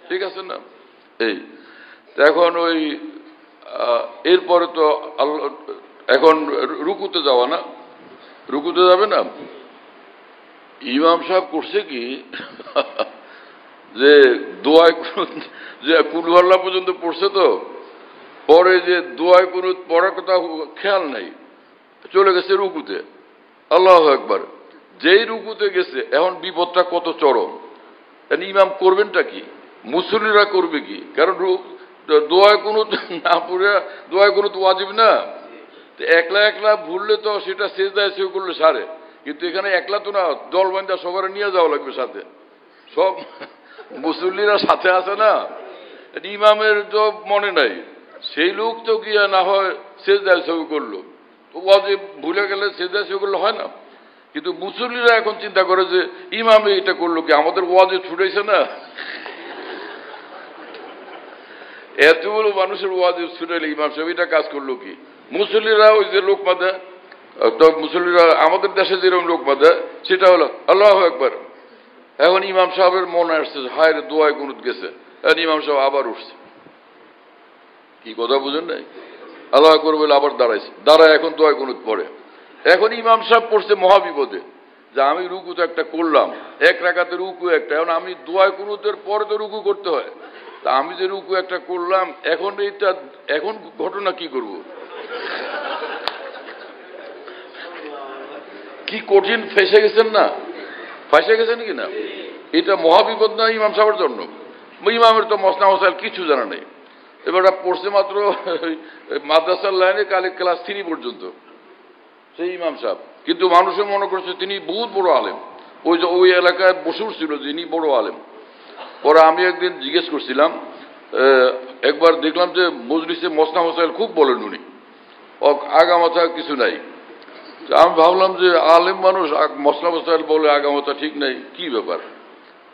ঠিক আছে না? এই এখন ওই এরপরে তো আল্লাহ, এখন রুকুতে যাওয়া না, রুকুতে যাবে না। ইমাম সাহেব করছে কি যে দোয়ায় যে কুল আল্লাহ পর্যন্ত পড়ছে, তো পরে যে দোয়ায় কুনুত পড়ার কথা খেয়াল নাই, চলে গেছে রুকুতে। আল্লাহু আকবার। যেই রুকুতে গেছে, এখন বিপদটা কত চরম। ইমাম করবেনটা কি? মুসল্লিরা করবে কি? কারণ দোয়ায় কুনুত না পড়ে, দোয়ায় কুনুত ওয়াজিব না। একলা একলা ভুললে তো সেটা সেজদায় সেও করলে সারে, কিন্তু এখানে একলা তো না, দল বান্ধা সবার নিয়ে যাওয়া লাগবে সাথে। সব মুসল্লিরা সাথে আছে না, ইমামের তো মনে নাই, সেই লোক তো গিয়া না হয় সেজদায় সেও করলো, ওয়াজিব ভুলে গেলে সেজদায় সেও করলে হয় না। কিন্তু মুসল্লিরা এখন চিন্তা করে যে ইমামে এটা করলো কি, আমাদের ওয়াজিব ছুটাইছে না। এতগুলো মানুষের ওয়াজিব ছুটাইলে ইমাম সাহেব এটা কাজ করলো কি? মুসল্লিরা ওই যে লোক বাঁধে, তো মুসল্লিরা আমাদের দেশে যেরকম লোক বাঁধে, সেটা হলো আল্লাহু আকবার। এখন ইমাম সাহেবের মনে আসছে হায় রে, দোয়ায় কুনুত গেছে। ইমাম সাহেব আবার উঠছে। কি কথা বুঝেন নাই? আল্লাহু আকবার বলে আবার দাঁড়াইছে, দাঁড়ায় এখন দোয়ায় কুনুত পড়ে। এখন ইমাম সাহেব পড়ছে মহাবিপদে, যে আমি রুকু তো একটা করলাম, এক রাকাতে রুকু একটা, এখন আমি দোয়ায় কুনুতের পরে তো রুকু করতে হয়, তা আমি যে রুকু একটা করলাম, এখন এইটা এখন ঘটনা কি করব? কি কঠিন ফেসে গেছেন না, ফাঁসে গেছেন কি না? এটা মহাবিপদ না ইমাম সাহেবের জন্য। ইমামের তো মসনা মশাইল কিছু জানা নেই। এবার পড়ছে মাত্র মাদ্রাসার লাইনে কালে ক্লাস 3 পর্যন্ত সেই ইমাম সাহেব, কিন্তু মানুষের মনে করছে তিনি বহুত বড় আলেম। ওই এলাকায় বসুর ছিল যিনি বড় আলেম। পরে আমি একদিন জিজ্ঞেস করছিলাম, একবার দেখলাম যে মজলিসে মসনা মশাইল খুব বলেন উনি, আগামাথা কিছু নাই। আমি ভাবলাম যে আলেম মানুষ মসলা মশাইল বলে আগামাথা ঠিক নাই, কি ব্যাপার?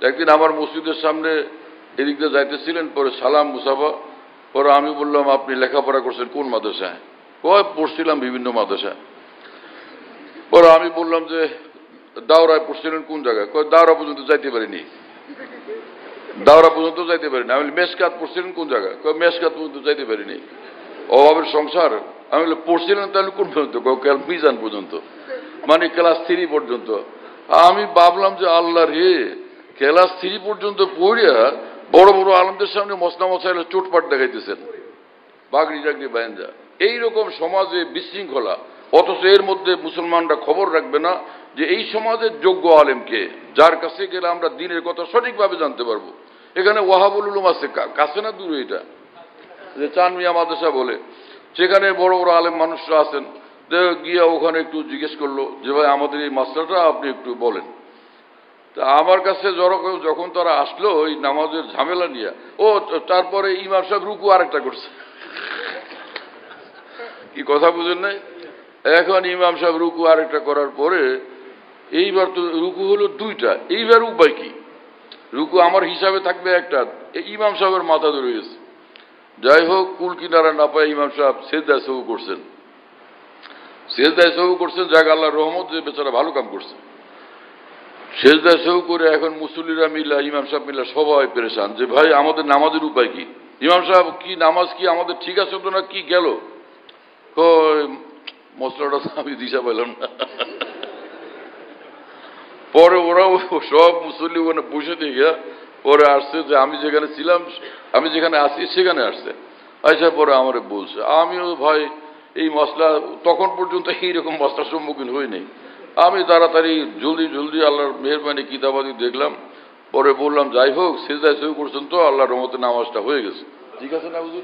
একদিন আমার মসজিদের সামনে এদিক দিয়ে যাইতেছিলেন, পরে সালাম মুসাফা, পরে আমি বললাম আপনি লেখাপড়া করছেন কোন মাদ্রাসায়? পড়ছিলাম বিভিন্ন মাদ্রাসায়। পরে আমি বললাম যে দাওরায় পড়ছিলেন কোন জায়গায়? দাওরা পর্যন্ত যাইতে পারিনি। দাওরা পর্যন্ত যাইতে পারিনি। আমি মেশকাত পড়ছিলেন কোন জায়গায়? মেশকাত পর্যন্ত যাইতে পারিনি। অভাবের সংসার। আমি পড়ছিলেন তাহলে কোন পর্যন্ত? মিজান পর্যন্ত, মানে ক্লাস 3 পর্যন্ত। আমি ভাবলাম যে আল্লাহ রে, ক্লাস 3 পর্যন্ত পড়িয়া বড় বড় আলেমদের সামনে মসনা মশাইলের চোটপাট দেখাইতেছেন, বাগড়ি টাগড়ি বাইন্দা। এইরকম সমাজে বিশৃঙ্খলা, অথচ এর মধ্যে মুসলমানরা খবর রাখবে না যে এই সমাজের যোগ্য আলেমকে, যার কাছে গেলে আমরা দিনের কথা সঠিকভাবে জানতে পারবো। এখানে ওয়াহাবুল উলুম আছে, কাছে না দূরে, এটা যে চান মিয়া মাদ্রাসা বলে, সেখানে বড় বড় আলেম মানুষরা আছেন। গিয়া ওখানে একটু জিজ্ঞেস করলো যে ভাই আমাদের এই মাসলাটা আপনি একটু বলেন। তা আমার কাছে যখন তারা আসলো ওই নামাজের ঝামেলা নিয়ে, তারপরে ইমাম সাহেব রুকু আরেকটা করছে। কি কথা বুঝেন নাই? এখন ইমাম সাহেব রুকু আরেকটা করার পরে, এইবার তো রুকু হলো 2টা, এইবার উপায় কি? রুকু আমার হিসাবে থাকবে একটা, ইমাম সাহেবের মাথা ধরে গেছে। যাই হোক, কুল কিনারা না পায় ইমাম সাহেব সেজদায় সহু করছেন, সেজদায় সহু করছেন। যাক আল্লাহর রহমত, যে বেচারা ভালো কাম করছে। সেজদায় সহু করে এখন মুসল্লিরা মিলা, ইমাম সাহেব মিলা সবাই পেরেশান যে ভাই আমাদের নামাজের উপায় কি? ইমাম সাহেব কি নামাজ কি আমাদের ঠিক আছে তো না কি গেল? মশলাটা আমি দিশা পাইলাম না। পরে ওরাও সব মুসল্লি ওখানে বসে দিয়ে পরে আসছে যে আমি যেখানে ছিলাম, আমি যেখানে আছি সেখানে আসছে, আচ্ছা পরে আমারে বলছে। আমিও ভাই এই মশলা তখন পর্যন্ত এইরকম মশলার সম্মুখীন হইনি। আমি তাড়াতাড়ি জলদি জলদি আল্লাহর মেহরবানি কিতাবাদি দেখলাম, পরে বললাম যাই হোক সিজদায় সই করছেন তো, আল্লাহর রহমতে নামাজটা হয়ে গেছে। ঠিক আছে না হুজুর?